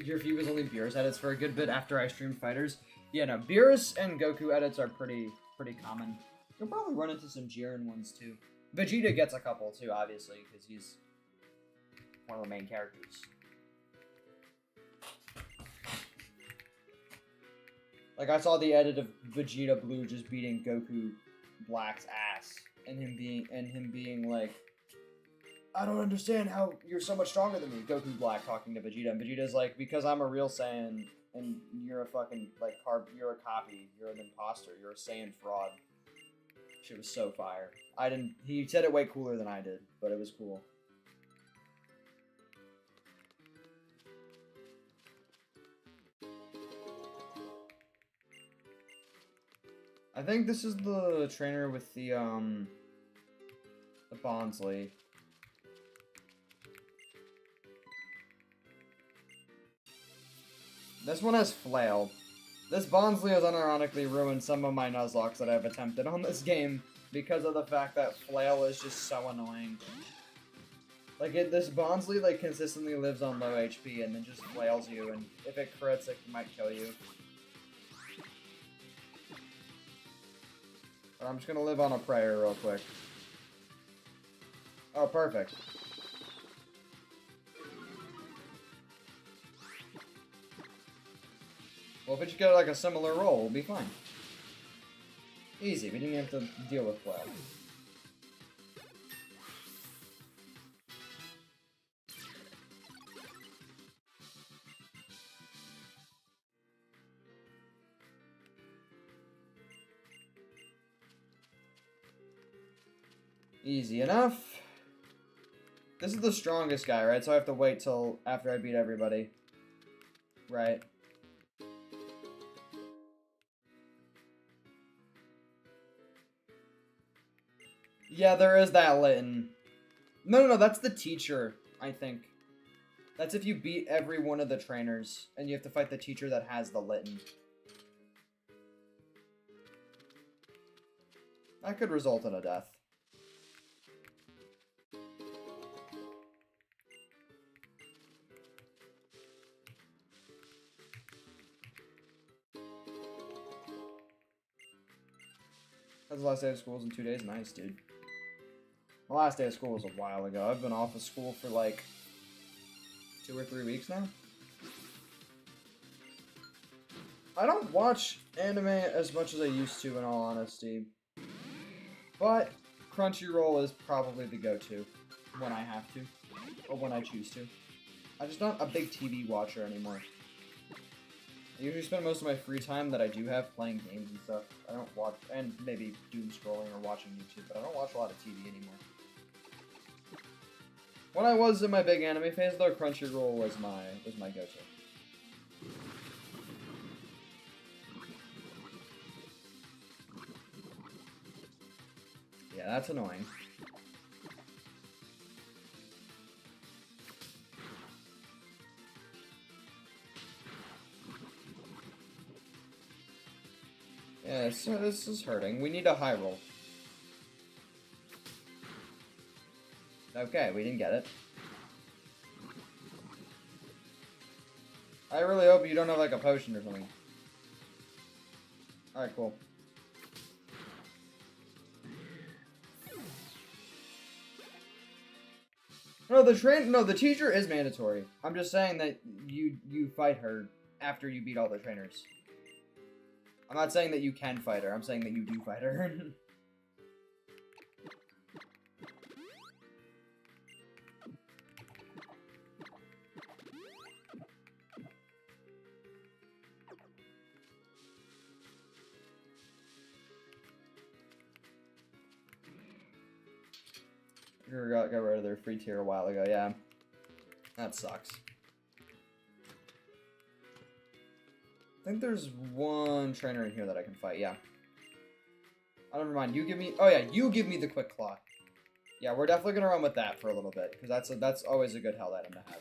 Your feed was only Beerus edits for a good bit after I streamed Fighters. Yeah, no, Beerus and Goku edits are pretty common. You'll probably run into some Jiren ones too. Vegeta gets a couple too, obviously, because he's one of the main characters. Like, I saw the edit of Vegeta Blue just beating Goku Black's ass, and him being like, I don't understand how you're so much stronger than me. Goku Black talking to Vegeta, and Vegeta's like, because I'm a real Saiyan, and you're a fucking, like, you're a copy, you're an imposter, you're a Saiyan fraud. Shit was so fire. He said it way cooler than I did, but it was cool. I think this is the trainer with the Bonsly. This one has Flail. This Bonsly has unironically ruined some of my Nuzlocke that I've attempted on this game because of the fact that Flail is just so annoying. Like, this Bonsly, like, consistently lives on low HP and then just flails you, and if it crits, it might kill you. But I'm just gonna live on a prayer real quick. Oh, perfect. Well, if it just get like a similar roll, we'll be fine. Easy, we didn't have to deal with Flail. Easy enough. This is the strongest guy, right? So I have to wait till after I beat everybody. Right. Yeah, there is that Litten. No, that's the teacher, I think. That's if you beat every one of the trainers, and you have to fight the teacher that has the Litten. That could result in a death. That's the last day of school is in 2 days. Nice, dude. My last day of school was a while ago. I've been off of school for like 2 or 3 weeks now. I don't watch anime as much as I used to, in all honesty. But Crunchyroll is probably the go-to when I have to, or when I choose to. I'm just not a big TV watcher anymore. I usually spend most of my free time that I do have playing games and stuff. I don't watch, and maybe doom scrolling or watching YouTube, but I don't watch a lot of TV anymore. When I was in my big anime phase, though, Crunchyroll was my go-to. Yeah, that's annoying. Yeah, so this is hurting. We need a high roll. Okay, we didn't get it. I really hope you don't have like a potion or something. Alright, cool. No, the teacher is mandatory. I'm just saying that you fight her after you beat all the trainers. I'm not saying that you can fight her, I'm saying that you do fight her. Got rid of their free tier a while ago, yeah. That sucks. I think there's one trainer in here that I can fight, yeah. Oh, never mind, you give me... Oh yeah, you give me the quick claw. Yeah, we're definitely gonna run with that for a little bit, because that's always a good health item to have.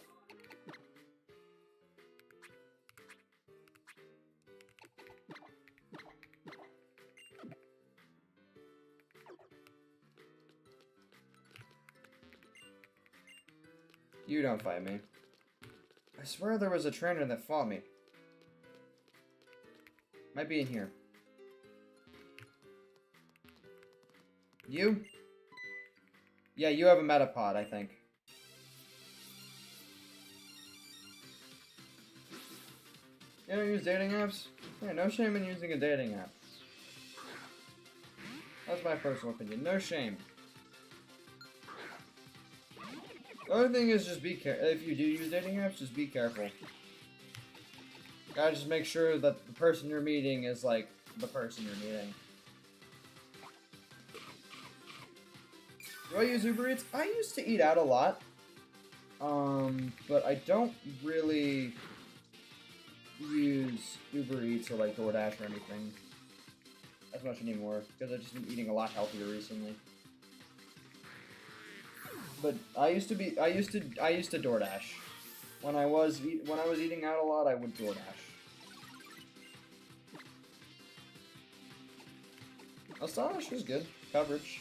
You don't fight me. I swear there was a trainer that fought me. Might be in here. You? Yeah, you have a Metapod, I think. You don't use dating apps? Yeah, no shame in using a dating app. That's my personal opinion. No shame. The other thing is just be careful. If you do use dating apps, just be careful. Gotta just make sure that the person you're meeting is like the person you're meeting. Do I use Uber Eats? I used to eat out a lot. But I don't really use Uber Eats or like DoorDash or anything as much anymore because I've just been eating a lot healthier recently. But I used to DoorDash. When I was eating out a lot, I would DoorDash. Astonish is good coverage.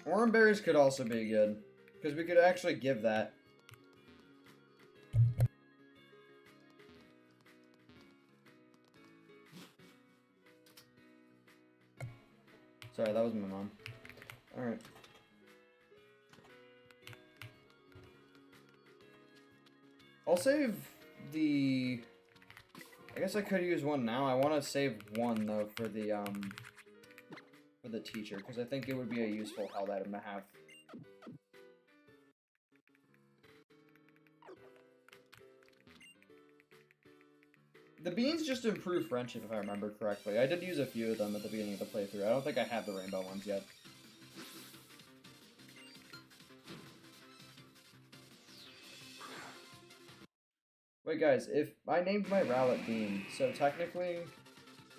Worm berries could also be good, because we could actually give that. Sorry, that was my mom. Alright. I'll save the I guess I could use one now. I want to save one, though, for the teacher, because I think it would be a useful held item to have. The beans just improve friendship, if I remember correctly. I did use a few of them at the beginning of the playthrough. I don't think I have the rainbow ones yet. Wait, guys, if I named my rowlet Bean, so technically,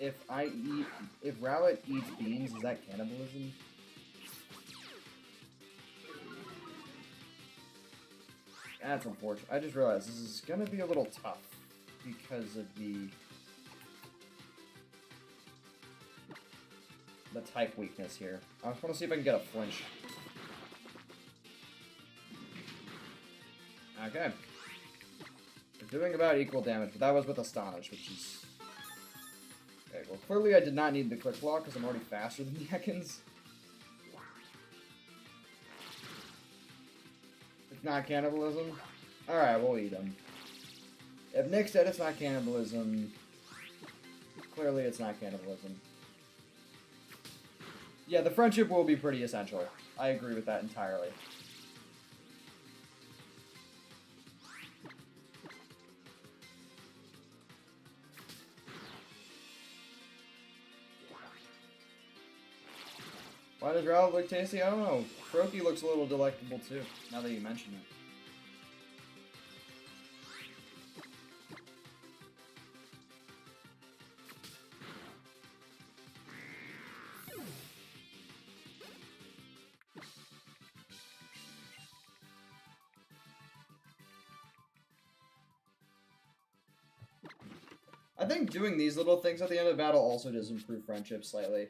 if rowlet eats beans, is that cannibalism? That's unfortunate. I just realized this is gonna be a little tough because of the type weakness here. I just want to see if I can get a flinch. Okay. We're doing about equal damage, but that was with Astonish, which is... Okay, well, clearly I did not need the quick block, because I'm already faster than the Ekans. It's not cannibalism? Alright, we'll eat him. If Nick said it's not cannibalism, clearly it's not cannibalism. Yeah, the friendship will be pretty essential. I agree with that entirely. Why does Rowlet look tasty? I don't know. Croaky looks a little delectable too, now that you mention it. I think doing these little things at the end of the battle also does improve friendship slightly.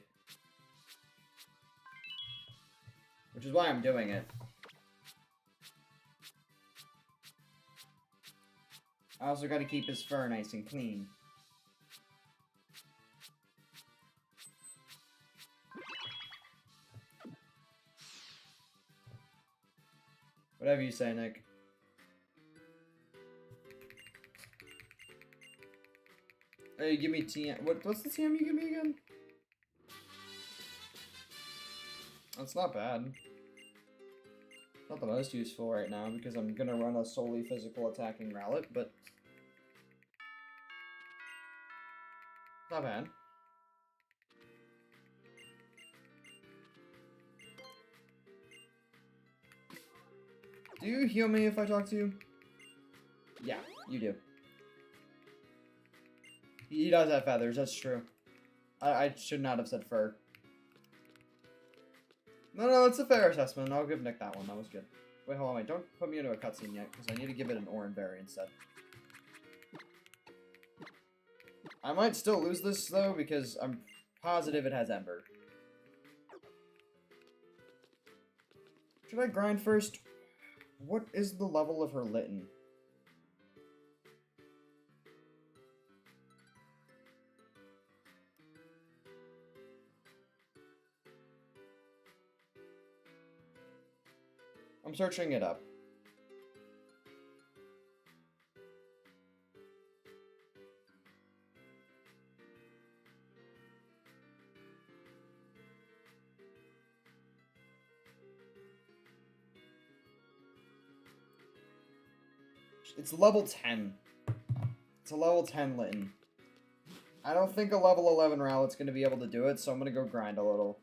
Which is why I'm doing it. I also gotta keep his fur nice and clean. Whatever you say, Nick. Hey, give me TM. What's the TM you give me again? That's not bad. Not the most useful right now because I'm gonna run a solely physical attacking Rowlet, but not bad. Do you heal me if I talk to you? Yeah, you do. He does have feathers, that's true. I should not have said fur. No, it's a fair assessment. I'll give Nick that one. That was good. Wait, hold on, wait. Don't put me into a cutscene yet, because I need to give it an Oran berry instead. I might still lose this, though, because I'm positive it has Ember. Should I grind first? What is the level of her Litten? I'm searching it up. It's level 10. It's a level 10 Litten. I don't think a level 11 Rowlet's going to be able to do it, so I'm going to go grind a little.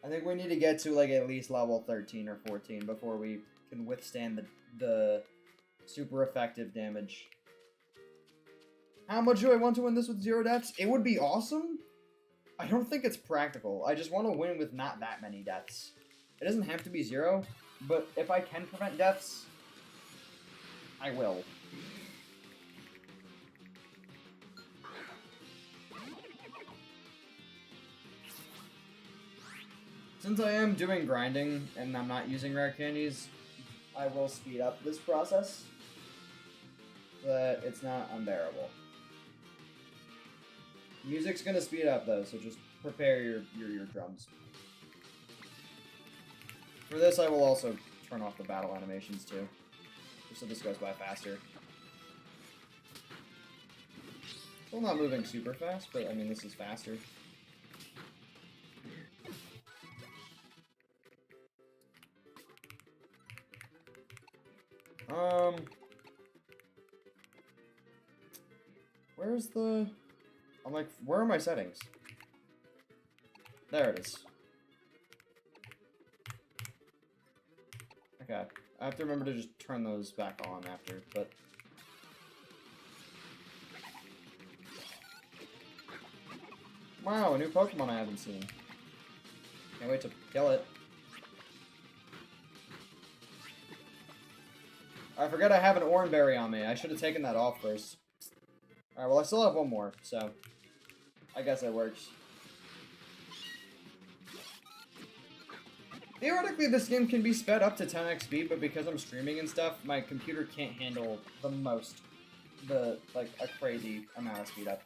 I think we need to get to, like, at least level 13 or 14 before we can withstand the super effective damage. How much do I want to win this with 0 deaths? It would be awesome. I don't think it's practical. I just want to win with not that many deaths. It doesn't have to be 0, but if I can prevent deaths, I will. Since I am doing grinding and I'm not using rare candies, I will speed up this process so that it's not unbearable. Music's gonna speed up though, so just prepare your drums. For this, I will also turn off the battle animations too, just so this goes by faster. Still not moving super fast, but I mean, this is faster. Where's the... I'm like, where are my settings? There it is. Okay, I have to remember to just turn those back on after, but... Wow, a new Pokemon I haven't seen. Can't wait to kill it. I forgot I have an Oranberry on me. I should have taken that off first. Alright, well I still have one more, so... I guess it works. Theoretically, this game can be sped up to 10x speed, but because I'm streaming and stuff, my computer can't handle like, a crazy amount of speed up.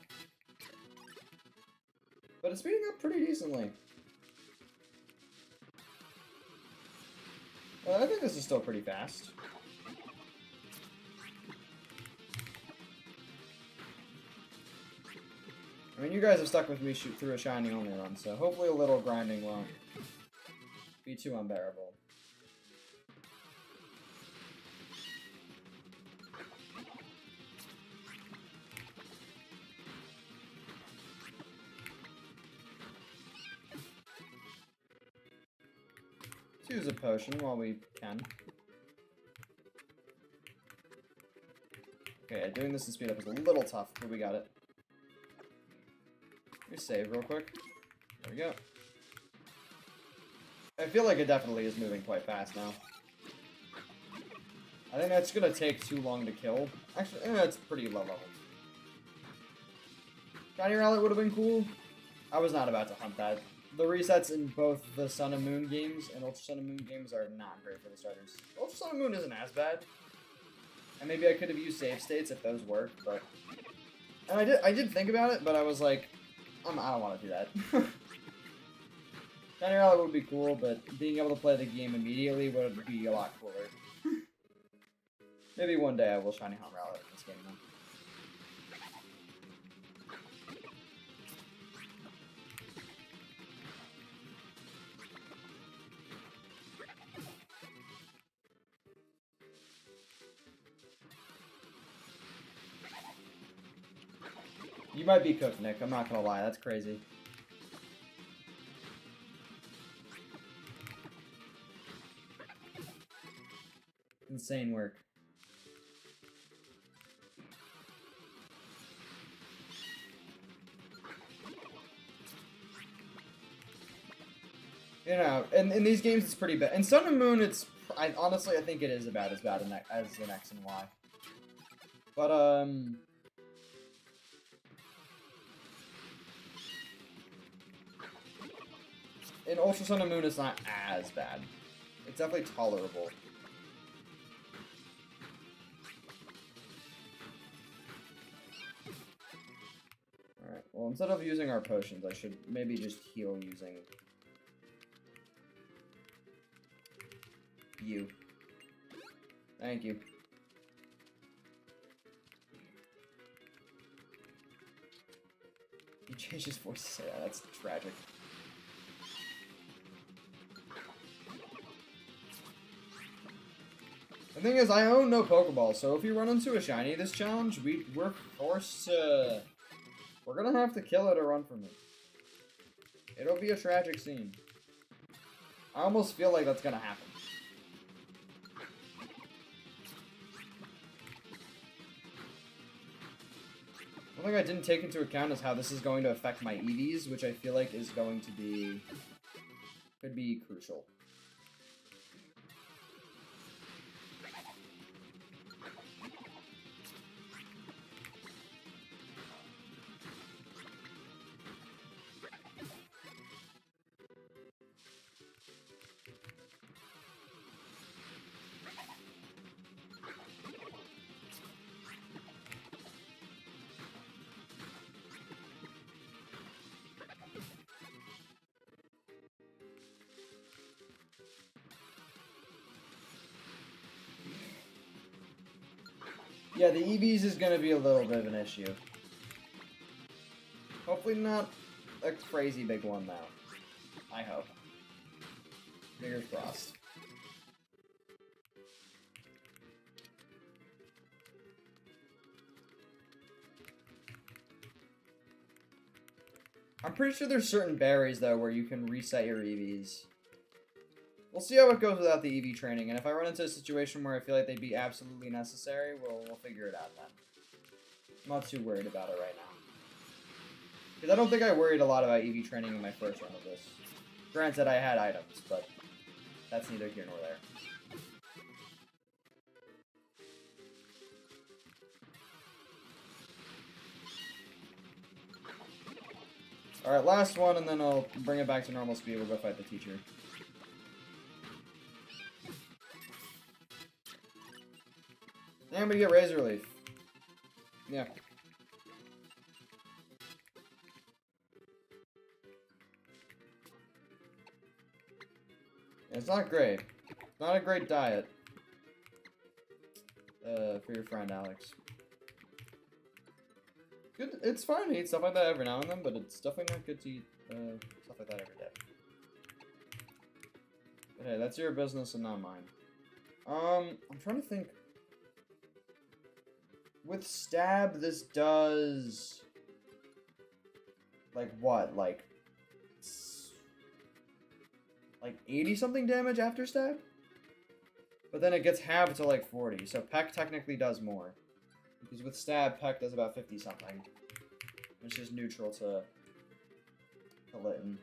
But it's speeding up pretty decently. Well, I think this is still pretty fast. I mean, you guys have stuck with me shoot through a shiny only run, so hopefully a little grinding won't be too unbearable. Let's use a potion while we can. Okay, doing this in speed up is a little tough, but we got it. Let me save real quick. There we go. I feel like it definitely is moving quite fast now. I think that's gonna take too long to kill. Actually, it's pretty low level. Shiny Rowlet would have been cool. I was not about to hunt that. The resets in both the Sun and Moon games and Ultra Sun and Moon games are not great for the starters. Ultra Sun and Moon isn't as bad. And maybe I could have used save states if those worked, but... And I did think about it, but I was like, I don't want to do that. Shiny Rowlet would be cool, but being able to play the game immediately would be a lot cooler. Maybe one day I will Shiny Hunt Rowlet in this game, though. You might be cooked, Nick. I'm not gonna lie. That's crazy. Insane work. You know, in these games it's pretty bad. In Sun and Moon, honestly, I think it is about as bad as in X and Y. But, in Ultra Sun and Moon, it's not as bad. It's definitely tolerable. Alright, well, instead of using our potions, I should maybe just heal using... you. Thank you. He changed his voice to say that. That's tragic. The thing is, I own no Pokeball, so if we run into a shiny this challenge, we're forced to... We're gonna have to kill it or run from it. It'll be a tragic scene. I almost feel like that's gonna happen. One thing I didn't take into account is how this is going to affect my EVs, which I feel like is going to be... could be crucial. Yeah, the EVs is going to be a little bit of an issue. Hopefully not a crazy big one, though. I hope. Fingers crossed. I'm pretty sure there's certain berries, though, where you can reset your EVs. We'll see how it goes without the EV training, and if I run into a situation where I feel like they'd be absolutely necessary, we'll figure it out then. I'm not too worried about it right now. Because I don't think I worried a lot about EV training in my first run of this. Granted, I had items, but that's neither here nor there. Alright, last one, and then I'll bring it back to normal speed. We'll go fight the teacher. And we get Razor Leaf. Yeah. It's not great. Not a great diet. For your friend, Alex. Good. It's fine to eat stuff like that every now and then, but it's definitely not good to eat stuff like that every day. But hey, that's your business and not mine. I'm trying to think. With stab, this does like what? Like 80 something damage after stab? But then it gets halved to like 40, so Peck technically does more. Because with stab, Peck does about 50 something. Which is neutral to Litten.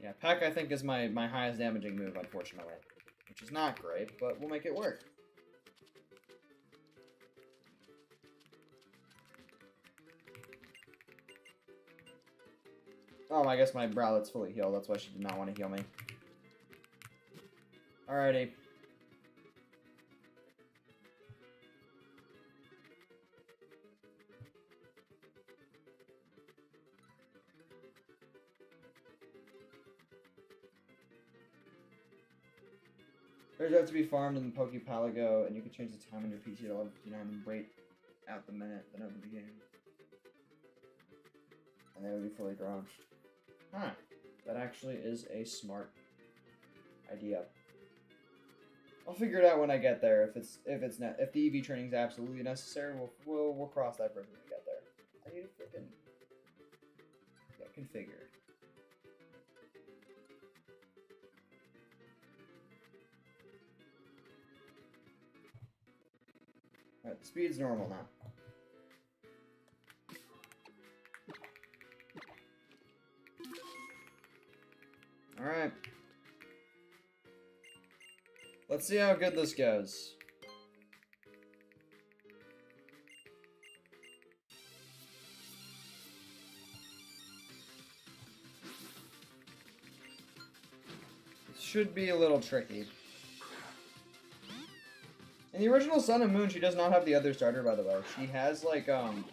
Yeah, Peck I think is my highest damaging move, unfortunately. Which is not great, but we'll make it work. Oh, I guess my Rowlet's fully healed. That's why she did not want to heal me. Alrighty. There's have to be farmed in the Poképalago, and you can change the time on your PC to 11:59 and wait out the minute, then open the game. And they would be fully grown. Huh. That actually is a smart idea. I'll figure it out when I get there. If the EV training is absolutely necessary, we'll cross that bridge when we get there. I need to freaking get configured. Alright, the speed's normal now. Alright. Let's see how good this goes. It should be a little tricky. In the original Sun and Moon, she does not have the other starter, by the way. She has, like,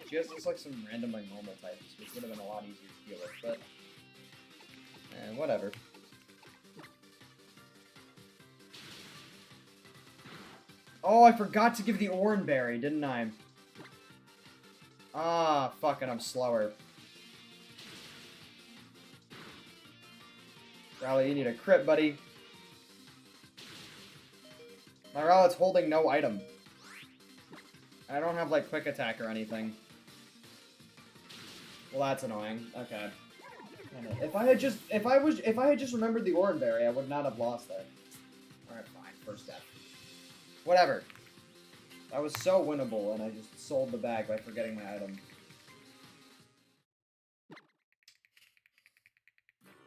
just, like, some random, like, normal types, which would have been a lot easier to deal with, but... whatever. Oh, I forgot to give the Oran Berry, didn't I? Ah, fucking, I'm slower. Rowlet, you need a crit, buddy. My Rowlet's holding no item. I don't have, like, quick attack or anything. Well, that's annoying. Okay. If I had just remembered the Oran Berry, I would not have lost there. Alright, fine. First step. Whatever. That was so winnable, and I just sold the bag by forgetting my item.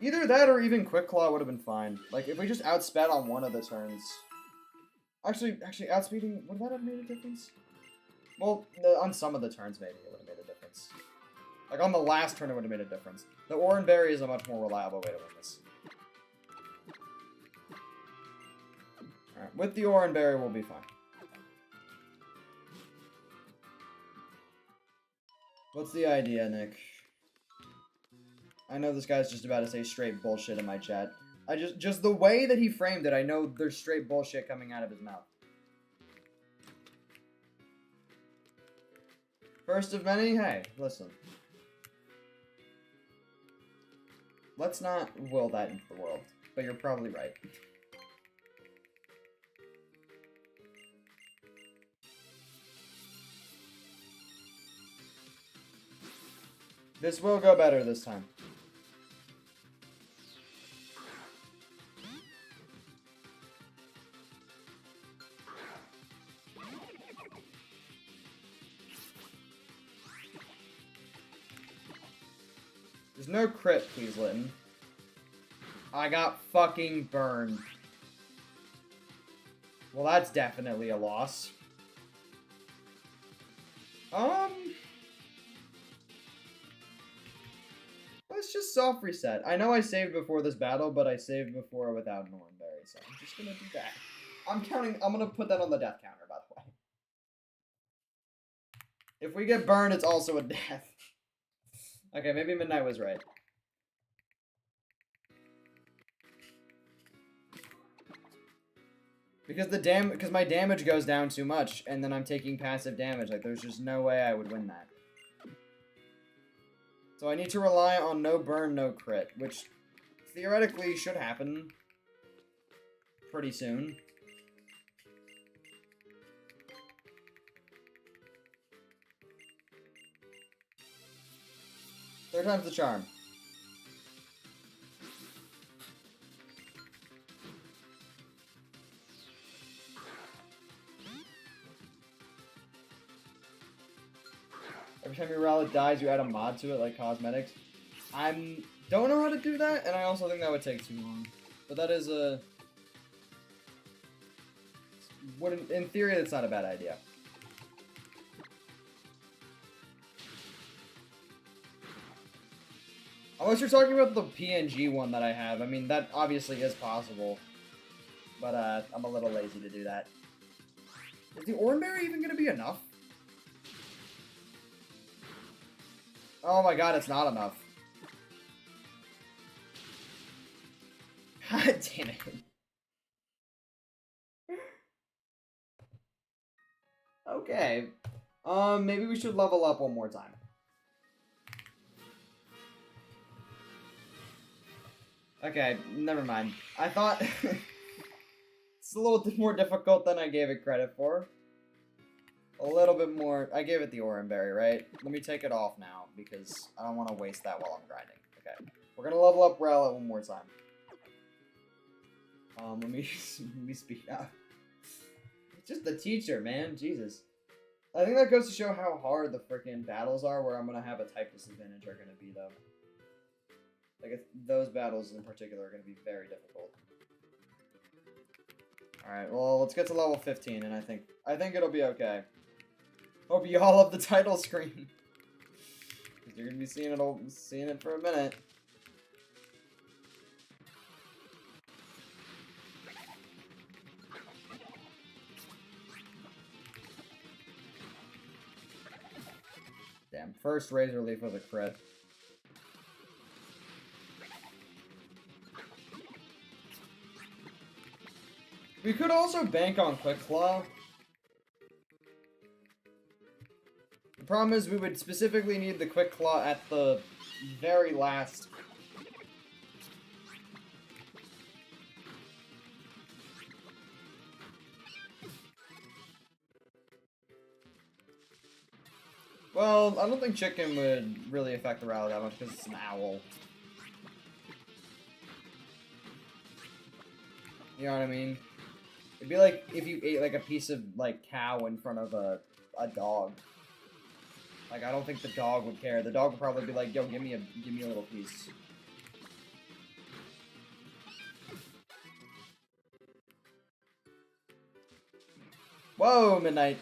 Either that or even Quick Claw would have been fine. Like, if we just outsped on one of the turns. Actually, outspeeding, would that have made a difference? Well, on some of the turns, maybe it would have made a difference. Like, on the last turn, it would have made a difference. The Oran Berry is a much more reliable way to win this. Alright, with the Oran Berry, we'll be fine. What's the idea, Nick? I know this guy's just about to say straight bullshit in my chat. Just the way that he framed it, I know there's straight bullshit coming out of his mouth. First of many? Hey, listen. Let's not will that into the world. But you're probably right. This will go better this time. There's no crit, please, Litten. I got fucking burned. Well, that's definitely a loss. Let's just soft reset. I know I saved before this battle, but I saved before without an Oranberry, so I'm just gonna do that. I'm gonna put that on the death counter, by the way. If we get burned, it's also a death. Okay, maybe Midnight was right. Because my damage goes down too much, and then I'm taking passive damage. Like, there's just no way I would win that. So I need to rely on no burn, no crit, which theoretically should happen pretty soon. Third time's the charm. Every time your rowlet dies, you add a mod to it, like cosmetics. I don't know how to do that, and I also think that would take too long. But that is a... in theory, that's not a bad idea. Unless you're talking about the PNG one that I have. I mean, that obviously is possible. But I'm a little lazy to do that. Is the Oranberry even going to be enough? Oh my god, it's not enough. God damn it. Okay. Maybe we should level up one more time. Okay, never mind. I thought it's a little more difficult than I gave it credit for. A little bit more. I gave it the Oranberry, right? Let me take it off now, because I don't want to waste that while I'm grinding. Okay. We're going to level up Rowlet one more time. Let me speak up. It's just the teacher, man. Jesus. I think that goes to show how hard the freaking battles are, where I'm going to have a type disadvantage are going to be, though. Like, those battles in particular are going to be very difficult. Alright, well, let's get to level 15, and I think it'll be okay. Hope you all love the title screen. Because you're going to be seeing it for a minute. Damn, first Razor Leaf with a crit. We could also bank on Quick Claw. The problem is we would specifically need the Quick Claw at the very last. Well, I don't think Chicken would really affect the rally that much because it's an owl. You know what I mean? It'd be like if you ate like a piece of like cow in front of a dog. Like, I don't think the dog would care. The dog would probably be like, "Yo, give me a little piece." Whoa, Midnight.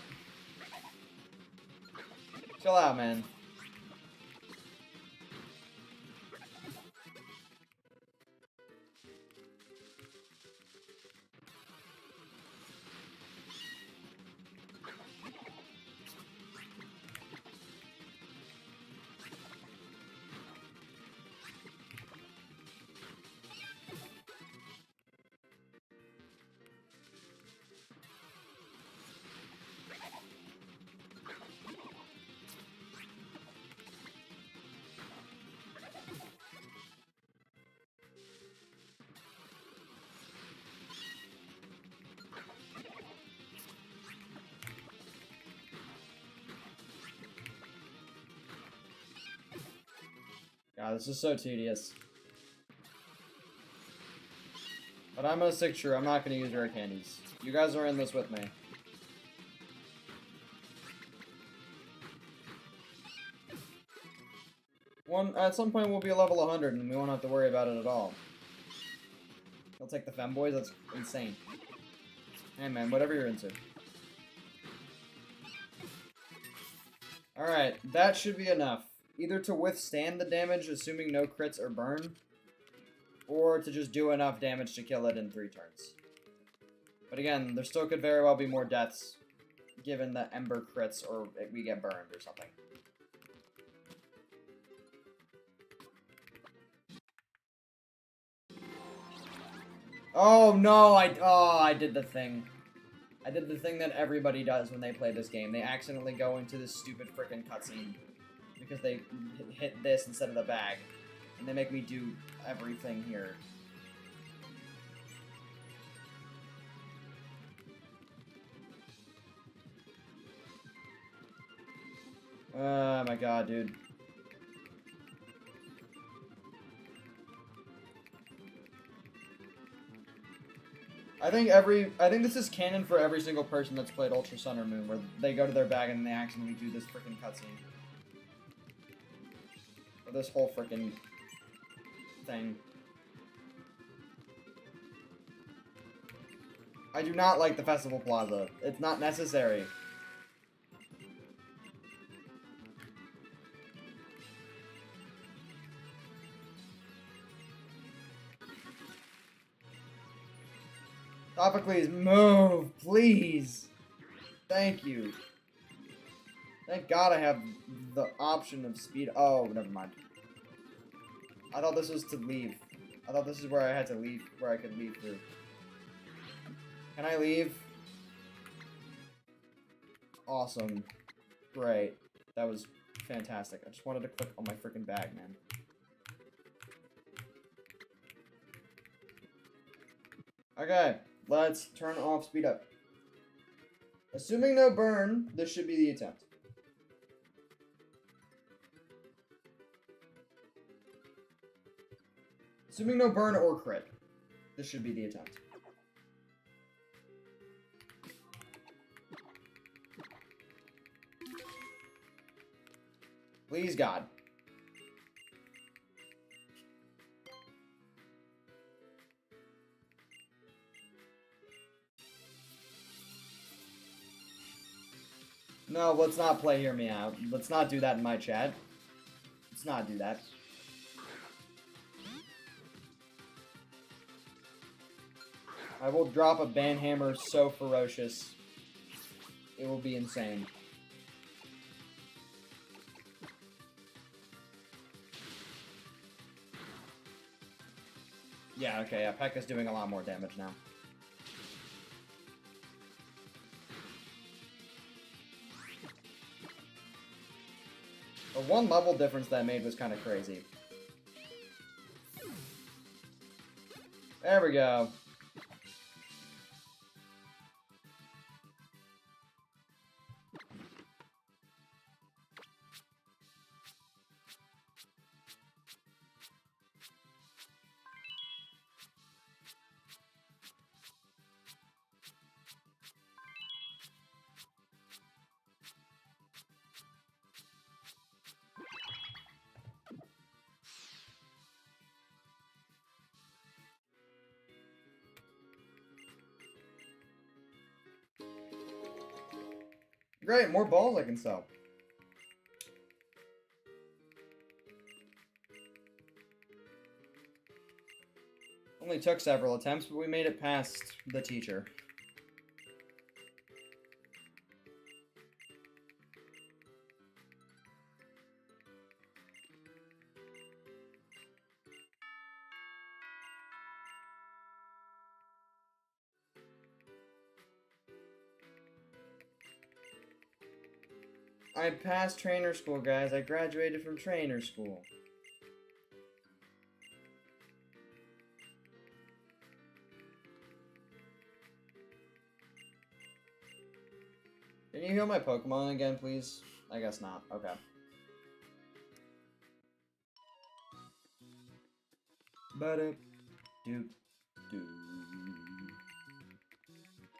Chill out, man. God, this is so tedious. But I'm gonna stick true. I'm not gonna use rare candies. You guys are in this with me. At some point we'll be a level 100 and we won't have to worry about it at all. I'll take the femboys. That's insane. Hey man, whatever you're into. Alright, that should be enough. Either to withstand the damage, assuming no crits or burn, or to just do enough damage to kill it in 3 turns. But again, there still could very well be more deaths, given the Ember crits or we get burned or something. Oh no, I did the thing. I did the thing that everybody does when they play this game. They accidentally go into this stupid frickin' cutscene because they hit this instead of the bag. And they make me do everything here. Oh my god, dude. I think this is canon for every single person that's played Ultra Sun or Moon, where they go to their bag and they accidentally do this frickin' cutscene. Or this whole frickin' thing. I do not like the Festival Plaza. It's not necessary. Topicles, move, please. Thank you. Thank God I have the option of speed. Oh, never mind. I thought this was to leave. I thought this is where I had to leave, where I could leave through. Can I leave? Awesome. Great. That was fantastic. I just wanted to click on my freaking bag, man. Okay. Let's turn off speed up. Assuming no burn, this should be the attempt. Assuming no burn or crit, this should be the attempt. Please, God. No, let's not play Hear Me Out. Let's not do that in my chat. Let's not do that. I will drop a banhammer so ferocious. It will be insane. Yeah, okay, yeah, P.E.K.K.A.'s doing a lot more damage now. The one level difference that made was kind of crazy. There we go. Great, more balls I can sell. Only took several attempts, but we made it past the teacher. I passed trainer school, guys. I graduated from trainer school. Can you heal my Pokemon again, please? I guess not. Okay. Ba-da-do-do.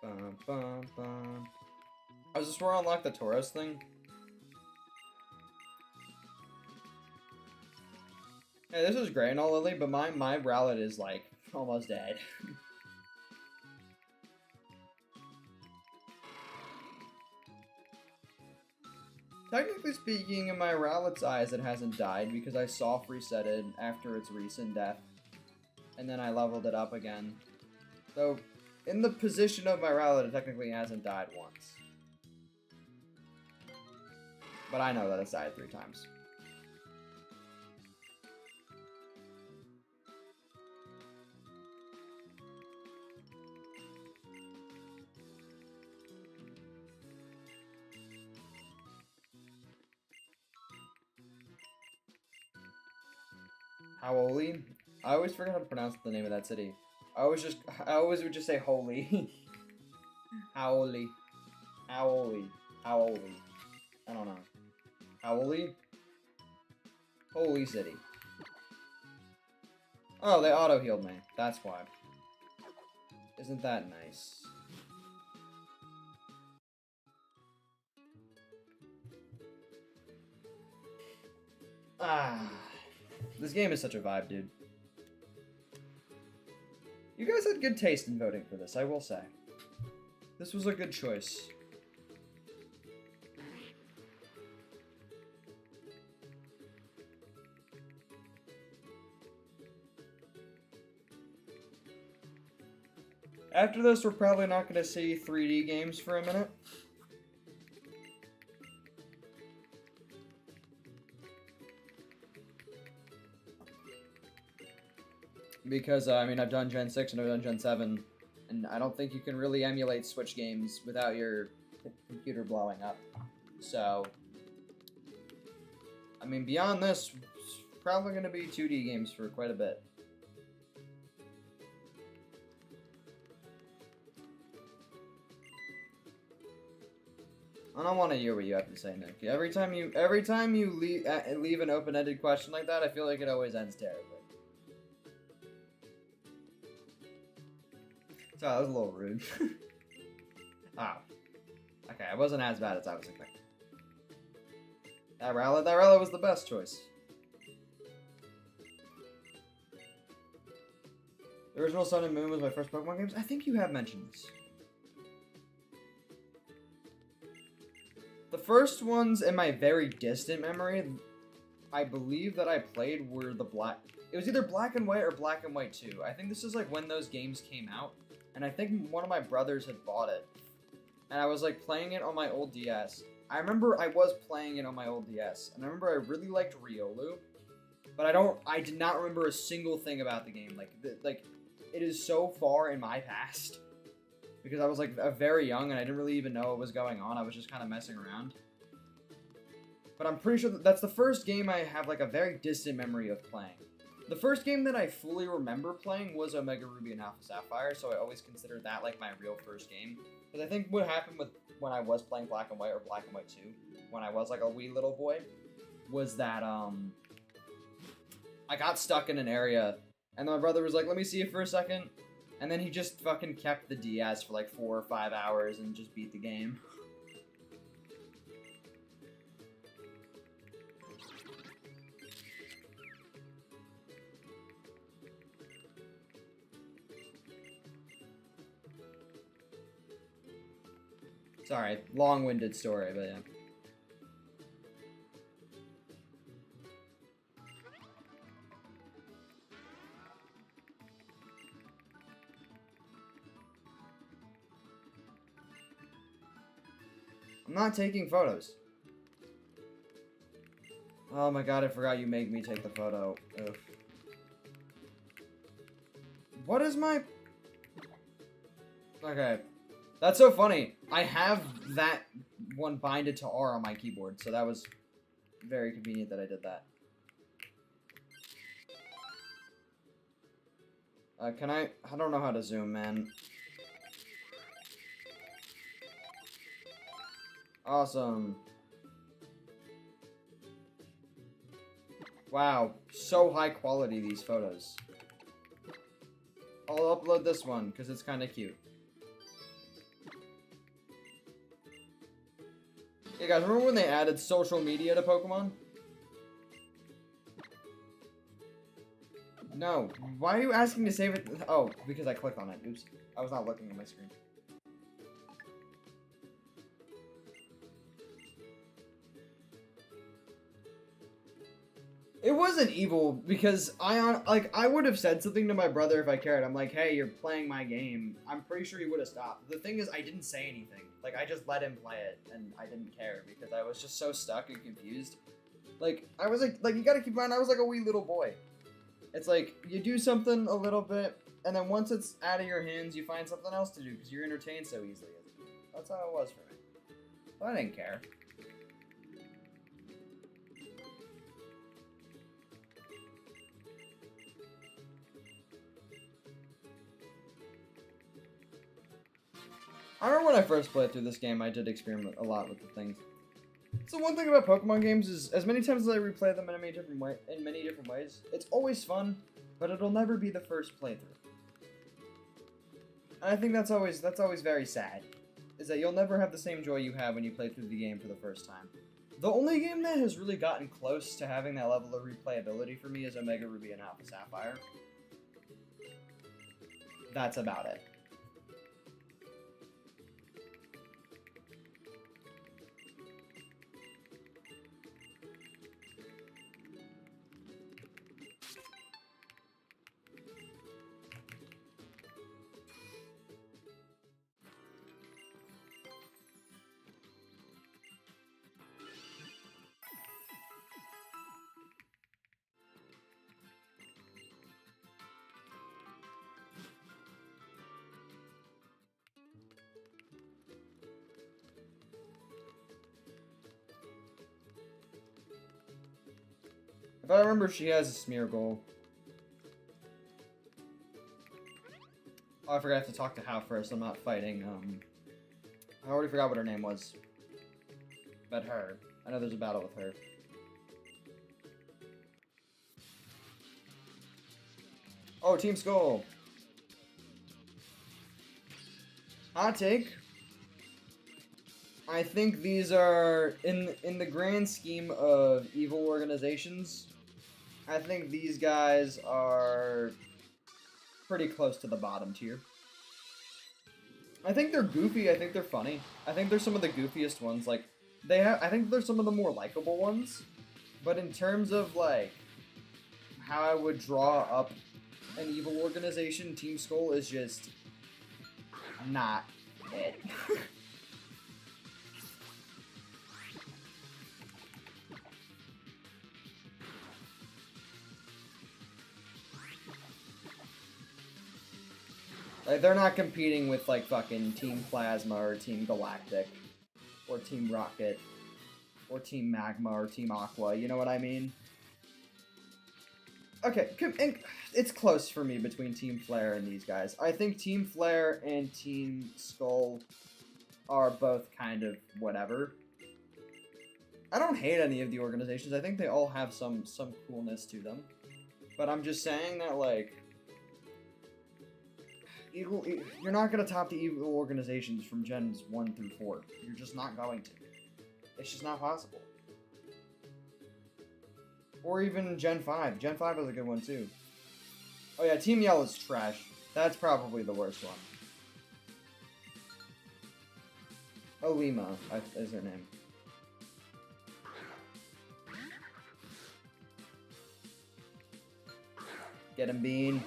Bum-bum-bum. Oh, is this where I unlock the Tauros thing? Hey, this is great and all, Lily, but my rowlet is, like, almost dead. Technically speaking, in my rowlet's eyes, it hasn't died because I soft resetted after its recent death. And then I leveled it up again. So, in the position of my rowlet, it technically hasn't died once. But I know that it's died 3 times. Howoli? I always forget how to pronounce the name of that city. I always would just say holy. Howoli. Howoli. Howoli. I don't know. Howoli? Holy city. Oh, they auto-healed me. That's why. Isn't that nice? Ah. This game is such a vibe, dude. You guys had good taste in voting for this, I will say. This was a good choice. After this, we're probably not going to see 3D games for a minute. Because, I mean, I've done Gen 6 and I've done Gen 7, and I don't think you can really emulate Switch games without your computer blowing up. So, I mean, beyond this, it's probably going to be 2D games for quite a bit. I don't want to hear what you have to say, Nick. Every time you leave an open-ended question like that, I feel like it always ends terribly. So that was a little rude. Oh. Okay, it wasn't as bad as I was expecting. That rowlet was the best choice. The original Sun and Moon was my first Pokemon games. I think you have mentioned this. The first ones in my very distant memory, I believe that I played were the black... It was either Black and White or Black and White 2. I think this is like when those games came out. And I think one of my brothers had bought it. And I was like playing it on my old DS. I remember I was playing it on my old DS. And I remember I really liked Riolu. But I did not remember a single thing about the game. Like, it is so far in my past. Because I was like very young and I didn't really even know what was going on. I was just kind of messing around. But I'm pretty sure that's the first game I have like a very distant memory of playing. The first game that I fully remember playing was Omega Ruby and Alpha Sapphire, so I always consider that like my real first game. Because I think what happened with when I was playing Black and White or Black and White 2, when I was like a wee little boy, was that I got stuck in an area and my brother was like, "Let me see it for a second." And then he just fucking kept the DS for like 4 or 5 hours and just beat the game. Sorry, long-winded story, but yeah. I'm not taking photos. Oh my god, I forgot you make me take the photo. Ugh. What is my... Okay. That's so funny. I have that one binded to R on my keyboard, so that was very convenient that I did that. Can I don't know how to zoom, man. Awesome. Wow, so high quality, these photos. I'll upload this one, because it's kind of cute. Hey guys, remember when they added social media to Pokemon? No. Why are you asking to save it? Oh, because I clicked on it. Oops. I was not looking at my screen. It wasn't evil because I would have said something to my brother if I cared. I'm like, hey, you're playing my game. I'm pretty sure he would have stopped. The thing is, I didn't say anything. Like, I just let him play it, and I didn't care because I was just so stuck and confused. Like, I was like you gotta keep in mind, I was like a wee little boy. It's like, you do something a little bit, and then once it's out of your hands, you find something else to do because you're entertained so easily. That's how it was for me. But I didn't care. I remember when I first played through this game, I did experiment a lot with the things. So one thing about Pokemon games is, as many times as I replay them in many different ways, it's always fun, but it'll never be the first playthrough. And I think that's always very sad, is that you'll never have the same joy you have when you play through the game for the first time. The only game that has really gotten close to having that level of replayability for me is Omega Ruby and Alpha Sapphire. That's about it. If I remember, she has a smear goal. Oh, I forgot to talk to Hal first. I'm not fighting, I already forgot what her name was. But her. I know there's a battle with her. Oh, Team Skull. Hot take. I think these are, in the grand scheme of evil organizations, I think these guys are pretty close to the bottom tier. I think they're goofy, I think they're funny. I think they're some of the goofiest ones. Like, I think they're some of the more likable ones. But in terms of, like, how I would draw up an evil organization, Team Skull is just not it. Like, they're not competing with, like, fucking Team Plasma or Team Galactic or Team Rocket or Team Magma or Team Aqua, you know what I mean? Okay, it's close for me between Team Flare and these guys. I think Team Flare and Team Skull are both kind of whatever. I don't hate any of the organizations. I think they all have some coolness to them. But I'm just saying that, like, you're not going to top the evil organizations from Gens 1 through 4. You're just not going to. It's just not possible. Or even Gen 5. Gen 5 is a good one, too. Oh yeah, Team Yellow's trash. That's probably the worst one. Olima is her name. Get him, Bean.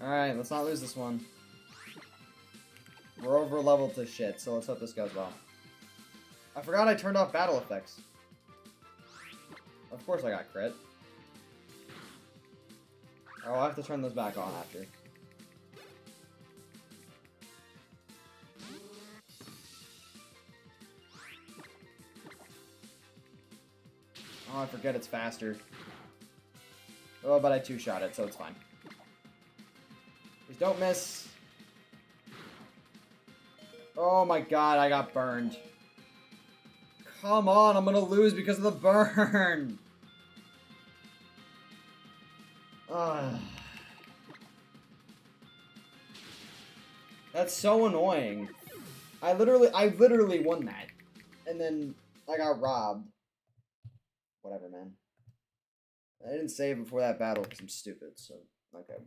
Alright, let's not lose this one. We're over leveled to shit, so let's hope this goes well. I forgot I turned off battle effects. Of course I got crit. Oh, I'll have to turn those back on after. Oh, I forget it's faster. Oh, but I two-shot it, so it's fine. Please don't miss. Oh my god, I got burned. Come on, I'm gonna lose because of the burn. Ugh. That's so annoying. I literally won that. And then I got robbed. Whatever, man. I didn't save before that battle because I'm stupid, so okay.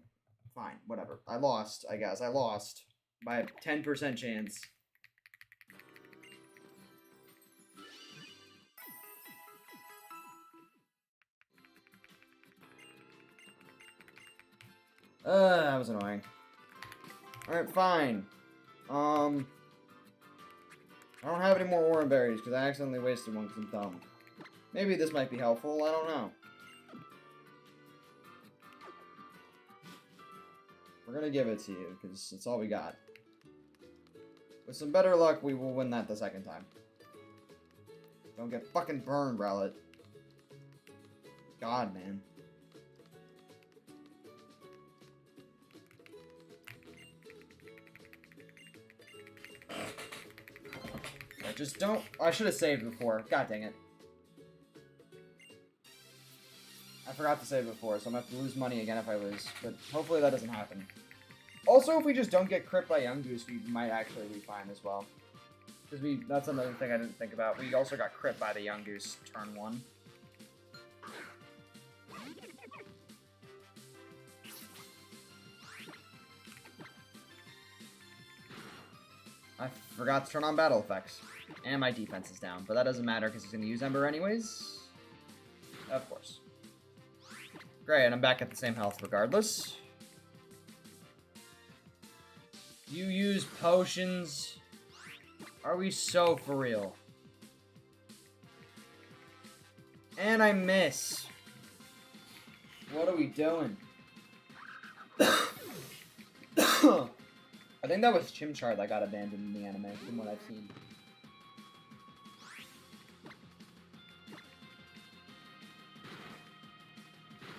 Fine, whatever. I lost, I guess. I lost by a 10% chance. That was annoying. Alright, fine. I don't have any more orange berries because I accidentally wasted one because I'm dumb. Maybe this might be helpful, I don't know. We're gonna give it to you because it's all we got. With some better luck, we will win that the second time. Don't get fucking burned, rowlet. God, man. Just don't. I should have saved before. God dang it. I forgot to save before, so I'm gonna have to lose money again if I lose. But hopefully that doesn't happen. Also, if we just don't get crit by Young Goose, we might actually be fine as well. Because that's another thing I didn't think about. We also got crit by the Young Goose turn 1. I forgot to turn on battle effects. And my defense is down, but that doesn't matter because he's going to use Ember anyways. Of course. Great, and I'm back at the same health regardless. You use potions? Are we so for real? And I miss. What are we doing? I think that was Chimchar that got abandoned in the anime, from what I've seen.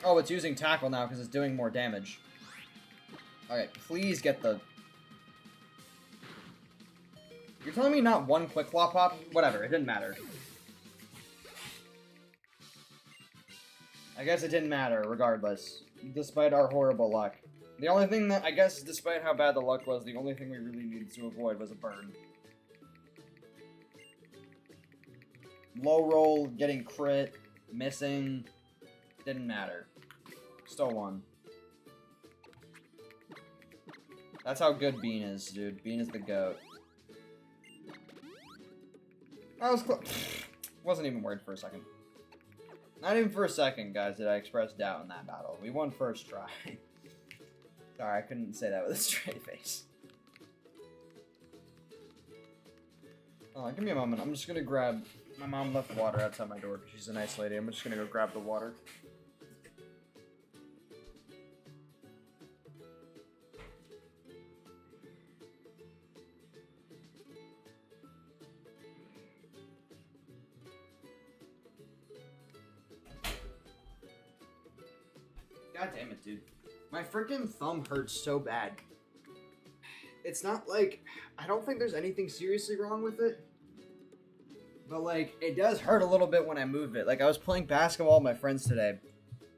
Oh, it's using tackle now because it's doing more damage. Alright, please get the... You're telling me not one quick claw pop? Whatever, it didn't matter. I guess it didn't matter, regardless. Despite our horrible luck. The only thing that, I guess, despite how bad the luck was, the only thing we really needed to avoid was a burn. Low roll, getting crit, missing, didn't matter. Still won. That's how good Bean is, dude. Bean is the GOAT. That was close. Wasn't even worried for a second. Not even for a second, guys, did I express doubt in that battle. We won first try. Sorry, I couldn't say that with a straight face. Give me a moment. I'm just gonna grab... My mom left water outside my door because she's a nice lady. I'm just gonna go grab the water. God damn it, dude. My freaking thumb hurts so bad. It's not like... I don't think there's anything seriously wrong with it. But, like, it does hurt a little bit when I move it. Like, I was playing basketball with my friends today.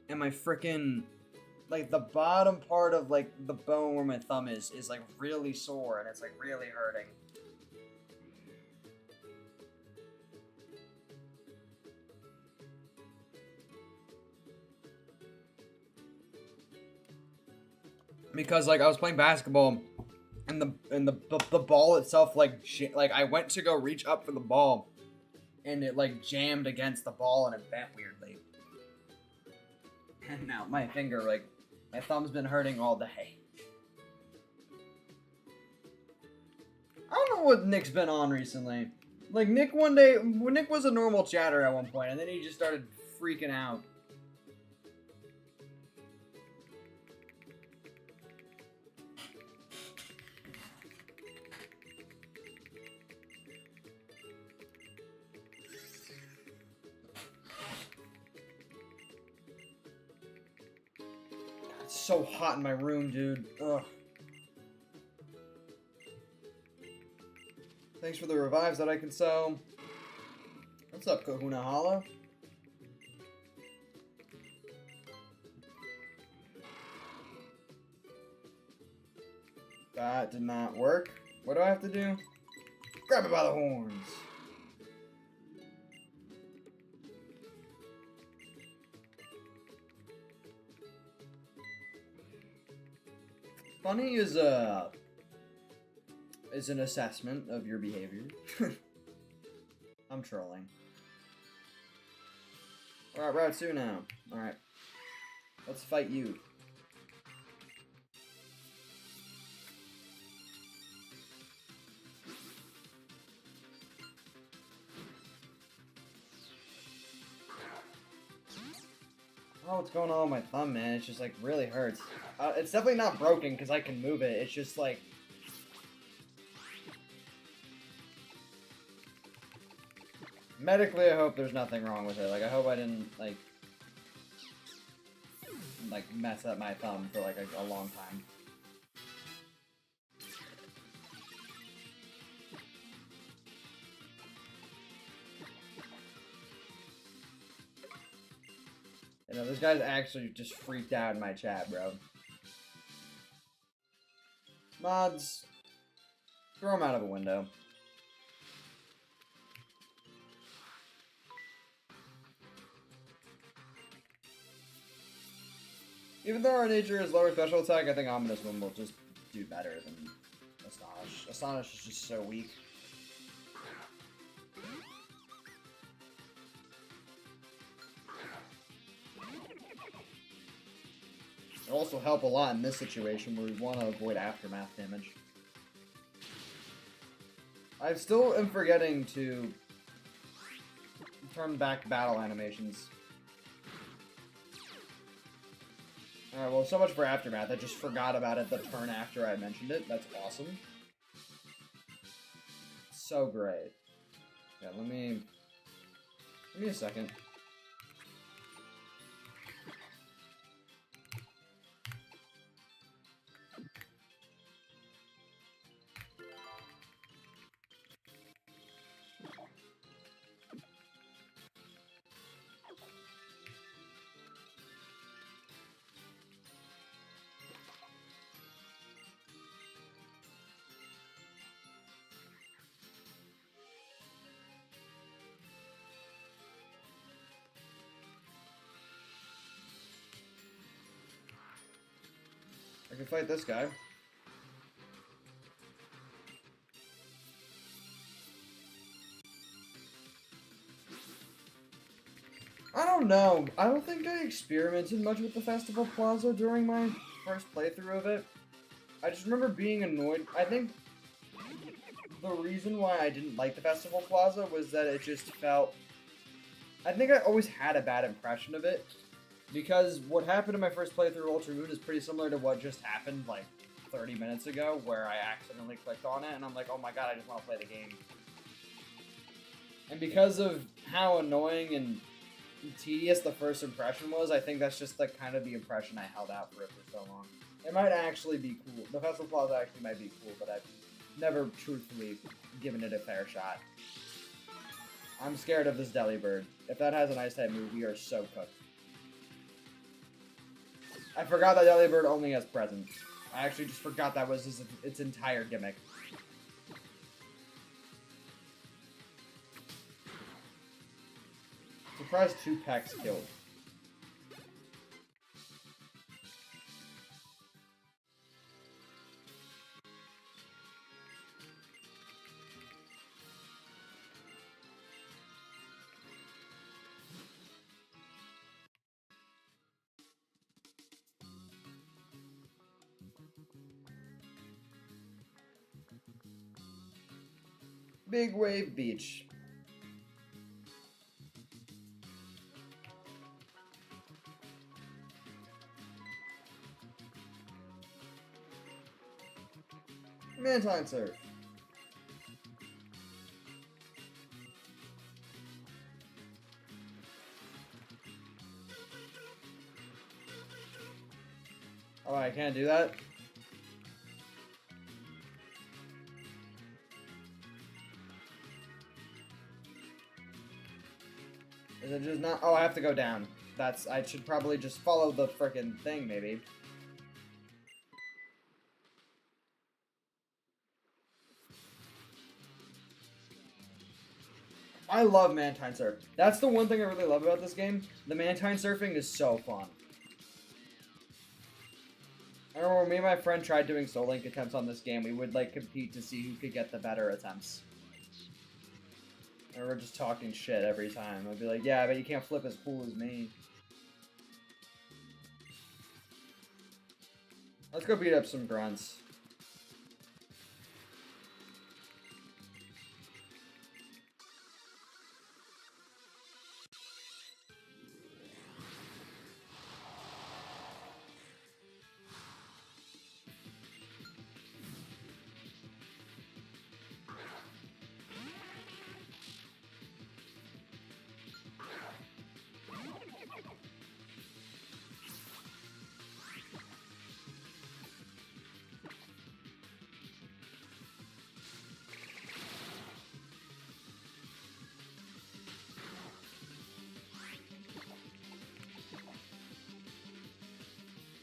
And my freaking... Like, the bottom part of, like, the bone where my thumb is, like, really sore. And it's, like, really hurting. Because, like, I was playing basketball, and the ball itself, like I went to go reach up for the ball, and it, like, jammed against the ball, and it bent weirdly. And now my finger, like, my thumb's been hurting all day. I don't know what Nick's been on recently. Like, Nick one day, Nick was a normal chatter at one point, and then he just started freaking out. It's so hot in my room, dude. Ugh. Thanks for the revives that I can sell. What's up, Kahuna Hala? That did not work. What do I have to do? Grab it by the horns. Funny is an assessment of your behavior. I'm trolling. Alright, Route 2 now. Alright. Let's fight you. Oh, what's going on with my thumb, man? It's just like really hurts. It's definitely not broken because I can move it. It's just like... Medically, I hope there's nothing wrong with it. Like, I hope I didn't, like mess up my thumb for, like, a long time. You know, this guy's actually just freaked out in my chat, bro. Mods, throw him out of a window. Even though our nature is lower special attack, I think Ominous Wind will just do better than Astonish. Astonish is just so weak. It'll also help a lot in this situation where we want to avoid aftermath damage. I still am forgetting to turn back battle animations. Alright, well, so much for Aftermath. I just forgot about it the turn after I mentioned it. That's awesome. So great. Yeah, let me... Give me a second. I can fight this guy. I don't know. I don't think I experimented much with the Festival Plaza during my first playthrough of it. I just remember being annoyed. I think the reason why I didn't like the Festival Plaza was that it just felt... I think I always had a bad impression of it. Because what happened in my first playthrough of Ultra Moon is pretty similar to what just happened, like, 30 minutes ago, where I accidentally clicked on it, and I'm like, oh my god, I just want to play the game. And because of how annoying and tedious the first impression was, I think that's just, like, kind of the impression I held out for it for so long. It might actually be cool. The Festival Plaza actually might be cool, but I've never truthfully given it a fair shot. I'm scared of this Delibird. If that has an Ice-type move, we are so cooked. I forgot that Delibird only has presence. I actually just forgot that was its entire gimmick. Surprised 2 packs killed. Big Wave Beach. Mantine Surf. Oh, I can't do that? Is it just not? Oh, I have to go down. I should probably just follow the frickin' thing, maybe. I love Mantine Surf. That's the one thing I really love about this game. The Mantine Surfing is so fun. I remember when me and my friend tried doing Soul Link attempts on this game, we would like compete to see who could get the better attempts. And we were just talking shit every time. I'd be like, yeah, but you can't flip as cool as me. Let's go beat up some grunts.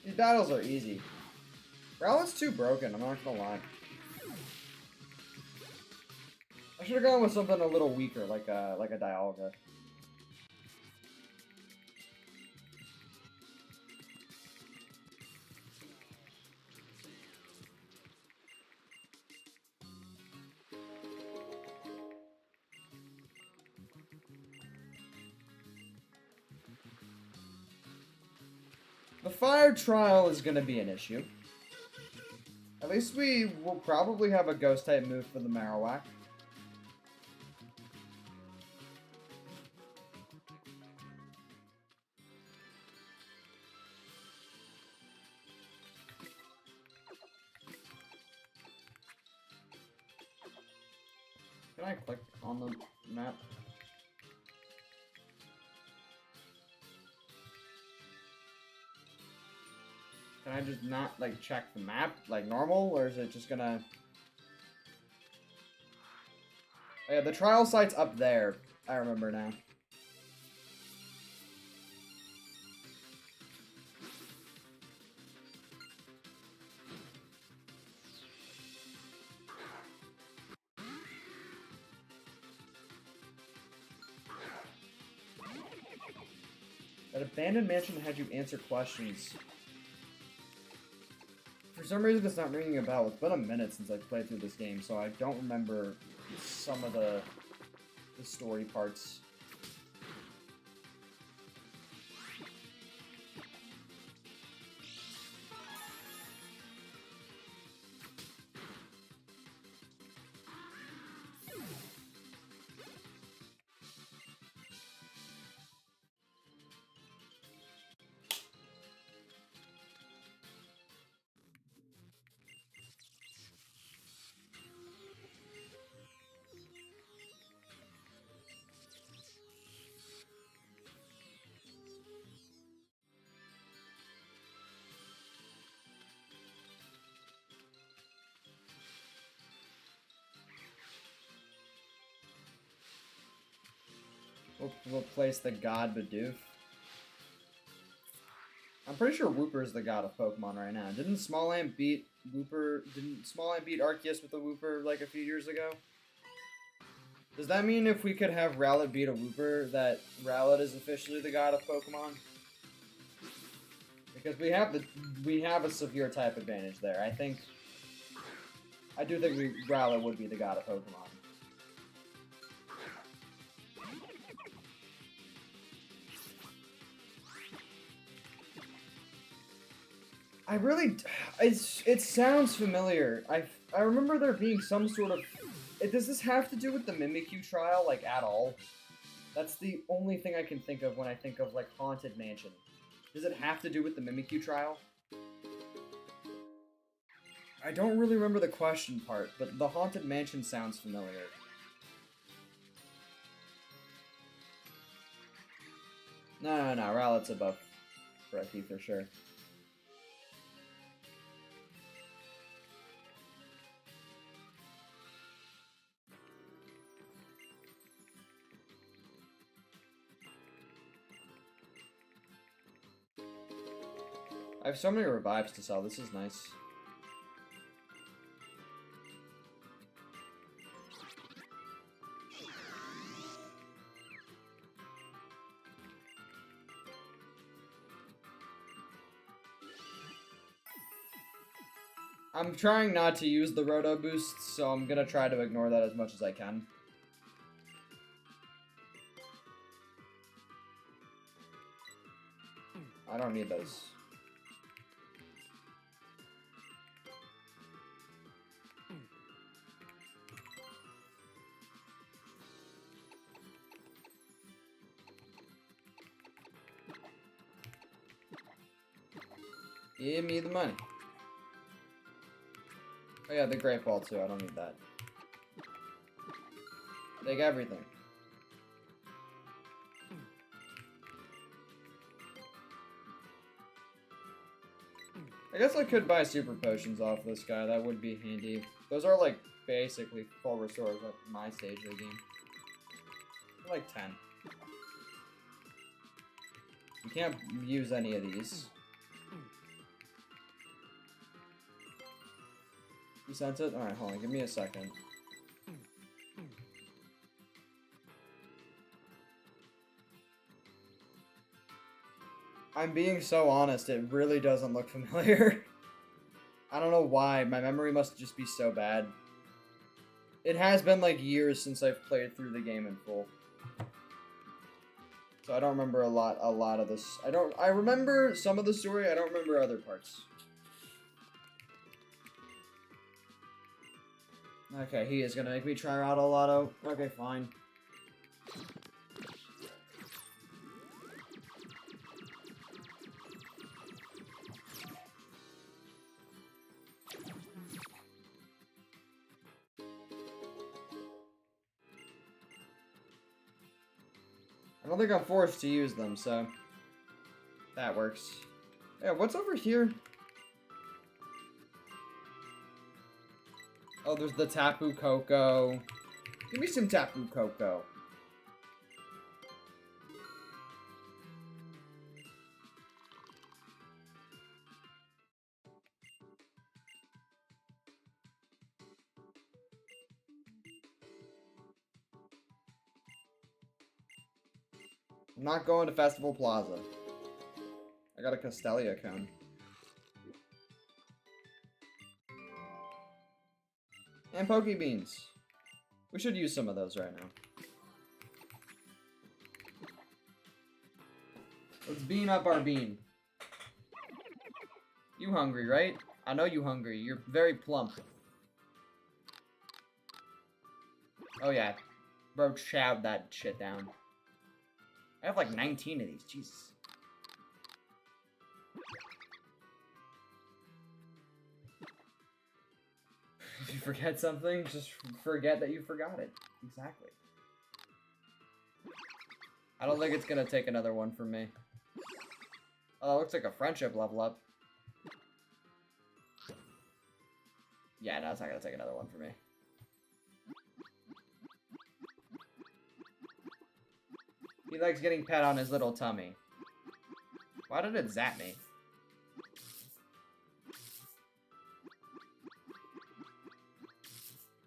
These battles are easy. Rowlet's too broken, I'm not gonna lie. I should have gone with something a little weaker, like a Dialga. The fire trial is going to be an issue. At least we will probably have a ghost type move for the Marowak. Can I click on the map? Can I just not, like, check the map like normal, or is it just gonna... Oh yeah, the trial site's up there. I remember now. That abandoned mansion had you answer questions. For some reason, it's not ringing a bell. It's been a minute since I've played through this game, so I don't remember some of the story parts. We'll replace the god Bidoof. I'm pretty sure Wooper is the god of Pokemon right now. Didn't Smallant beat Wooper? Didn't Smallant beat Arceus with a Wooper like a few years ago? Does that mean if we could have Rowlet beat a Wooper, that Rowlet is officially the god of Pokemon? Because we have a severe type advantage there. I do think Rowlet would be the god of Pokemon. It sounds familiar. I remember there being some sort of... Does this have to do with the Mimikyu trial, like, at all? That's the only thing I can think of when I think of, like, Haunted Mansion. Does it have to do with the Mimikyu trial? I don't really remember the question part, but the Haunted Mansion sounds familiar. No, Rowlet's above Brecky for sure. I have so many revives to sell, this is nice. I'm trying not to use the Roto Boost, so I'm gonna try to ignore that as much as I can. I don't need those. Give me the money. Oh yeah, the Great Ball too, I don't need that. Take everything. I guess I could buy super potions off this guy, that would be handy. Those are like basically full restores at my stage of the game. Like 10. You can't use any of these. You sent it? Alright, hold on, give me a second. I'm being so honest, it really doesn't look familiar. I don't know why, my memory must just be so bad. It has been like years since I've played through the game in full. So I don't remember a lot of this. I remember some of the story, I don't remember other parts. Okay, he is gonna make me try out a lotto. Okay, fine. I don't think I'm forced to use them, so that works. Yeah, what's over here? Oh, there's the Tapu Koko. Give me some Tapu Koko. I'm not going to Festival Plaza. I got a Castelia cone. And Pokebeans. We should use some of those right now. Let's bean up our bean. You hungry, right? I know you hungry. You're very plump. Oh yeah. Bro, chow that shit down. I have like 19 of these. Jesus. If you forget something, just forget that you forgot it. Exactly. I don't think it's gonna take another one from me. Oh, it looks like a friendship level up. Yeah, no, it's not gonna take another one from me. He likes getting pet on his little tummy. Why did it zap me?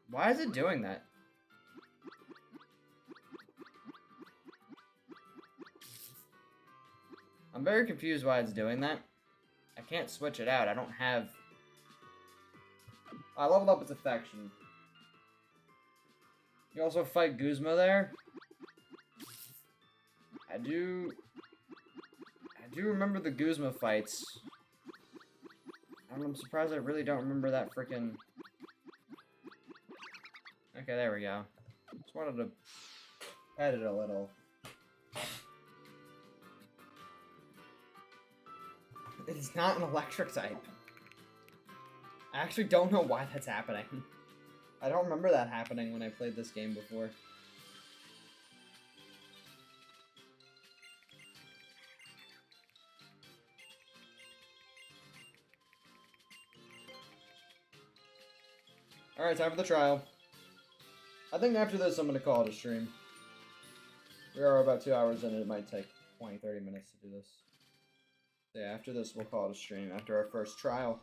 Why is it doing that? I'm very confused why it's doing that. I can't switch it out. I don't have... I leveled up its affection. You also fight Guzma there? I do remember the Guzma fights. I'm surprised I really don't remember that frickin'... Okay, there we go. Just wanted to pet it a little. It's not an electric type. I actually don't know why that's happening. I don't remember that happening when I played this game before. Alright, time for the trial. I think after this, I'm going to call it a stream. We are about 2 hours in, and it might take 20-30 minutes to do this. So yeah, after this, we'll call it a stream after our first trial.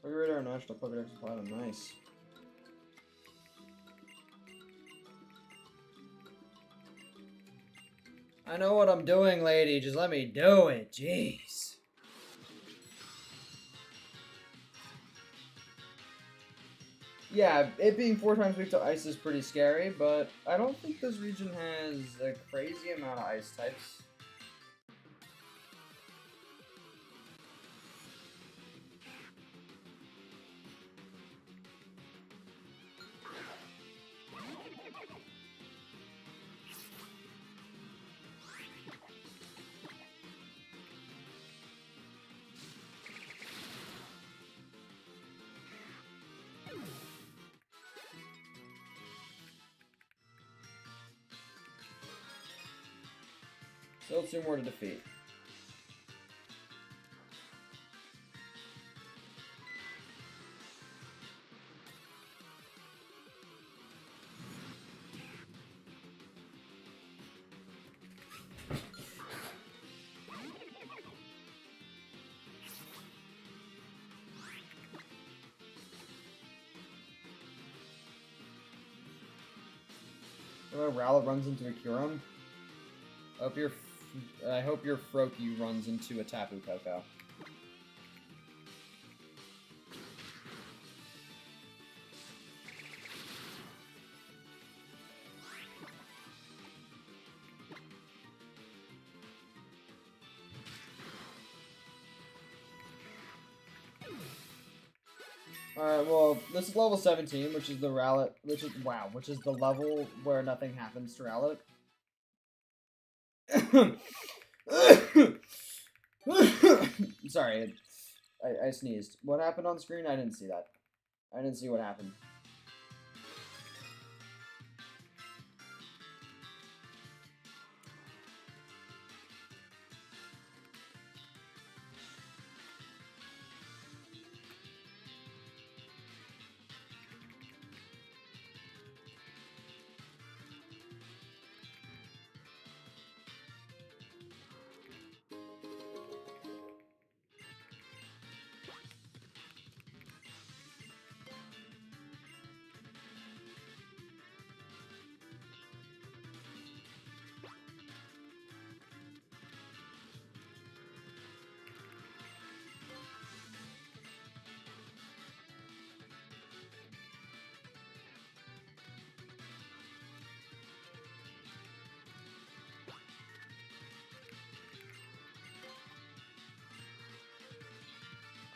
Radar National Pokedex Platinum, nice. I know what I'm doing, lady. Just let me do it. Jeez. Yeah, it being 4 times weak to ice is pretty scary, but I don't think this region has a crazy amount of ice types. Still 2 more to defeat. Rowlet runs into a Kyurem. I hope your Froakie runs into a Tapu Koko. Alright, well, this is level 17, which is the Rowlet, which is the level where nothing happens to Rowlet. Sorry, I sneezed. What happened on screen? I didn't see that. I didn't see what happened.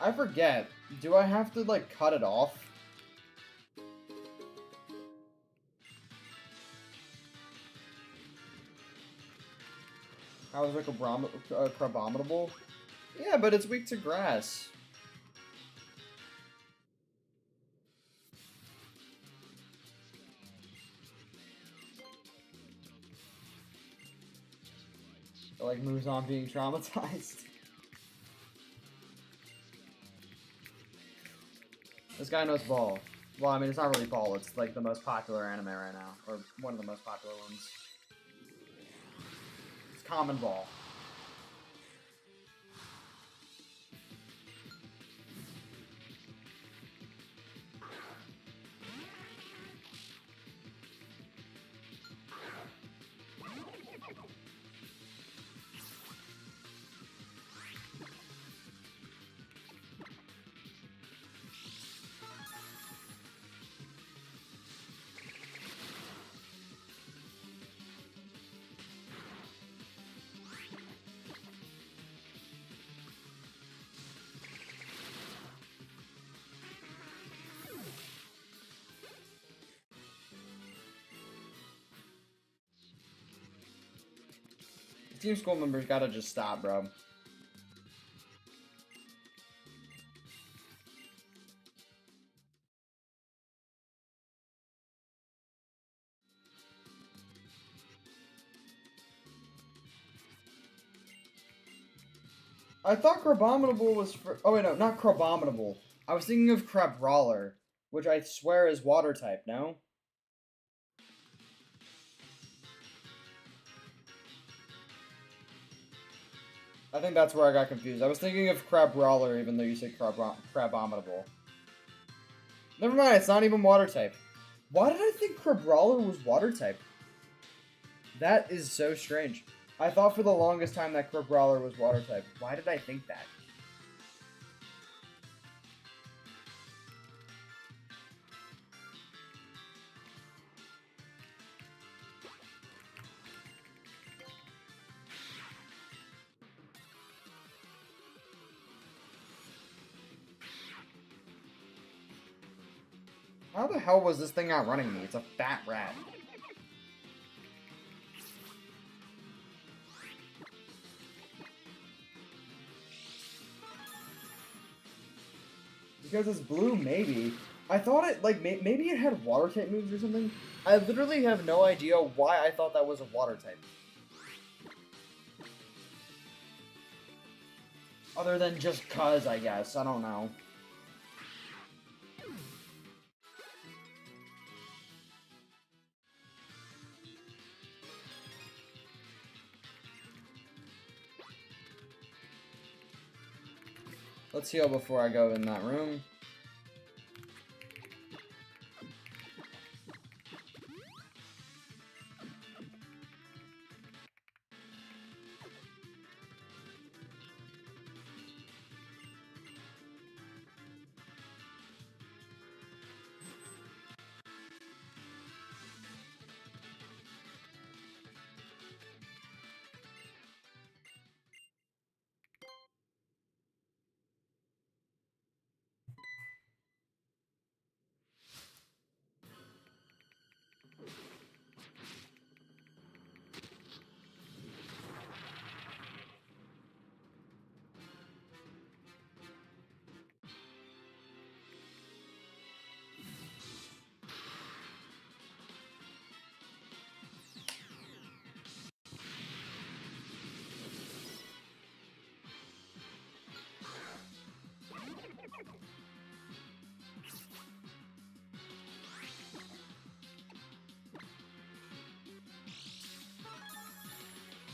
I forget. Do I have to, like, cut it off? How is it Crabominable? Yeah, but it's weak to grass. It, like, moves on being traumatized. This guy knows Ball. Well, I mean, it's not really Ball. It's, like, the most popular anime right now. Or one of the most popular ones. It's Common Ball. Team School members gotta just stop, bro. I thought Crabominable was for... Oh, wait, no, not Crabominable. I was thinking of Crabrawler, which I swear is water type, no? I think that's where I got confused. I was thinking of Crabrawler, even though you said Crabominable. Never mind, it's not even water type. Why did I think Crabrawler was water type? That is so strange. I thought for the longest time that Crabrawler was water type. Why did I think that? How the hell was this thing outrunning me? It's a fat rat. Because it's blue, maybe. I thought it, like, maybe it had water type moves or something. I literally have no idea why I thought that was a water type. Other than just cuz, I guess. I don't know. Let's heal before I go in that room.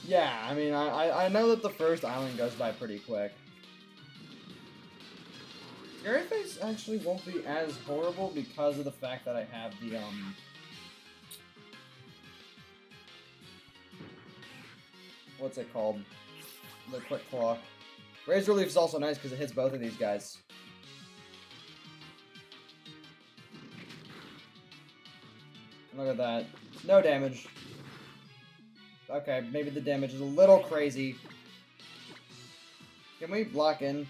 Yeah, I mean, I know that the first island goes by pretty quick. Scary Face actually won't be as horrible because of the fact that I have the, what's it called? The Quick Claw. Razor Leaf is also nice because it hits both of these guys. Look at that. No damage. Okay, maybe the damage is a little crazy. Can we block in?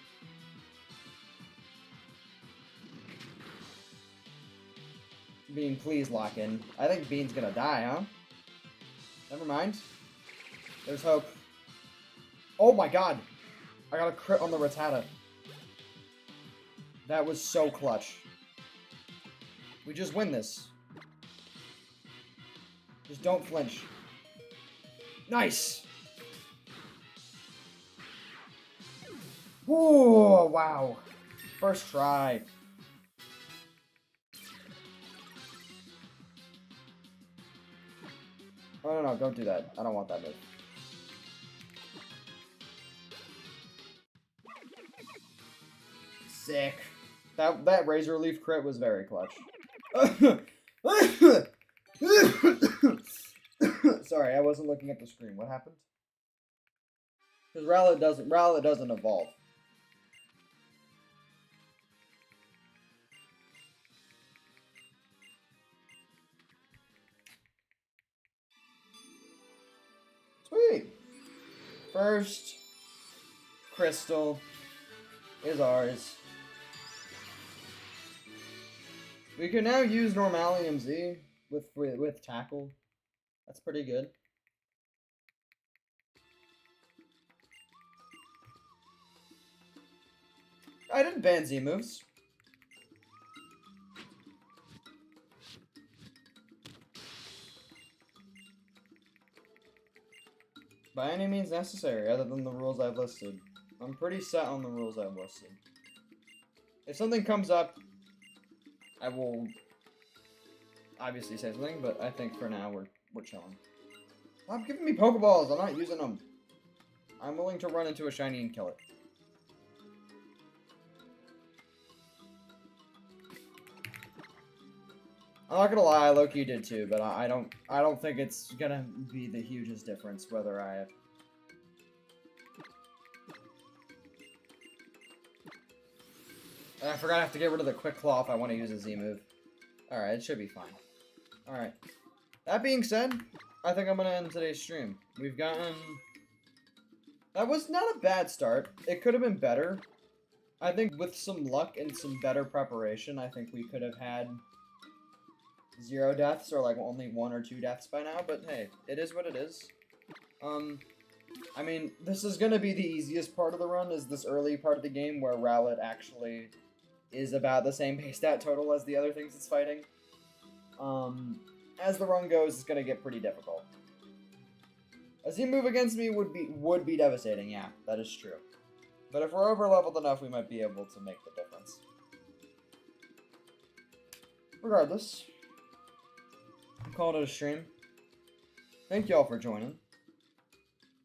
Bean, please lock in. I think Bean's gonna die, huh? Never mind. There's hope. Oh my god! I got a crit on the Rattata. That was so clutch. We just win this. Just don't flinch. Nice! Whoa, wow. First try. Oh, no, don't do that. I don't want that move. Sick. That Razor Leaf crit was very clutch. Sorry, I wasn't looking at the screen. What happened? Because Rowlet doesn't evolve. Sweet. First crystal is ours. We can now use Normalium Z with Tackle. That's pretty good. I didn't ban Z moves. By any means necessary, other than the rules I've listed. I'm pretty set on the rules I've listed. If something comes up, I will obviously say something, but I think for now we're chilling. Stop giving me Pokeballs! I'm not using them. I'm willing to run into a shiny and kill it. I'm not gonna lie, Loki did too, but I don't think it's gonna be the hugest difference whether I... I forgot I have to get rid of the quick claw if I want to use a Z move. Alright, it should be fine. Alright. That being said, I think I'm gonna end today's stream. We've gotten... That was not a bad start. It could have been better. I think with some luck and some better preparation, I think we could have had 0 deaths or like only 1 or 2 deaths by now, but hey, it is what it is. I mean, this is gonna be the easiest part of the run, is this early part of the game where Rowlet actually is about the same base stat total as the other things it's fighting. As the run goes, it's gonna get pretty difficult. A Z move against me would be devastating, yeah, that is true. But if we're over-leveled enough, we might be able to make the difference. Regardless, I'm calling it a stream. Thank y'all for joining.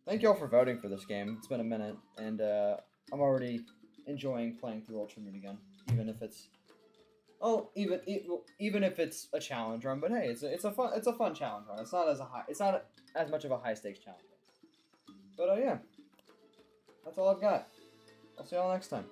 Thank y'all for voting for this game. It's been a minute, and I'm already enjoying playing through Ultramoon again, even if it's... Oh, even if it's a challenge run, but hey, it's a fun challenge run. It's not as much of a high stakes challenge. But yeah, that's all I've got. I'll see y'all next time.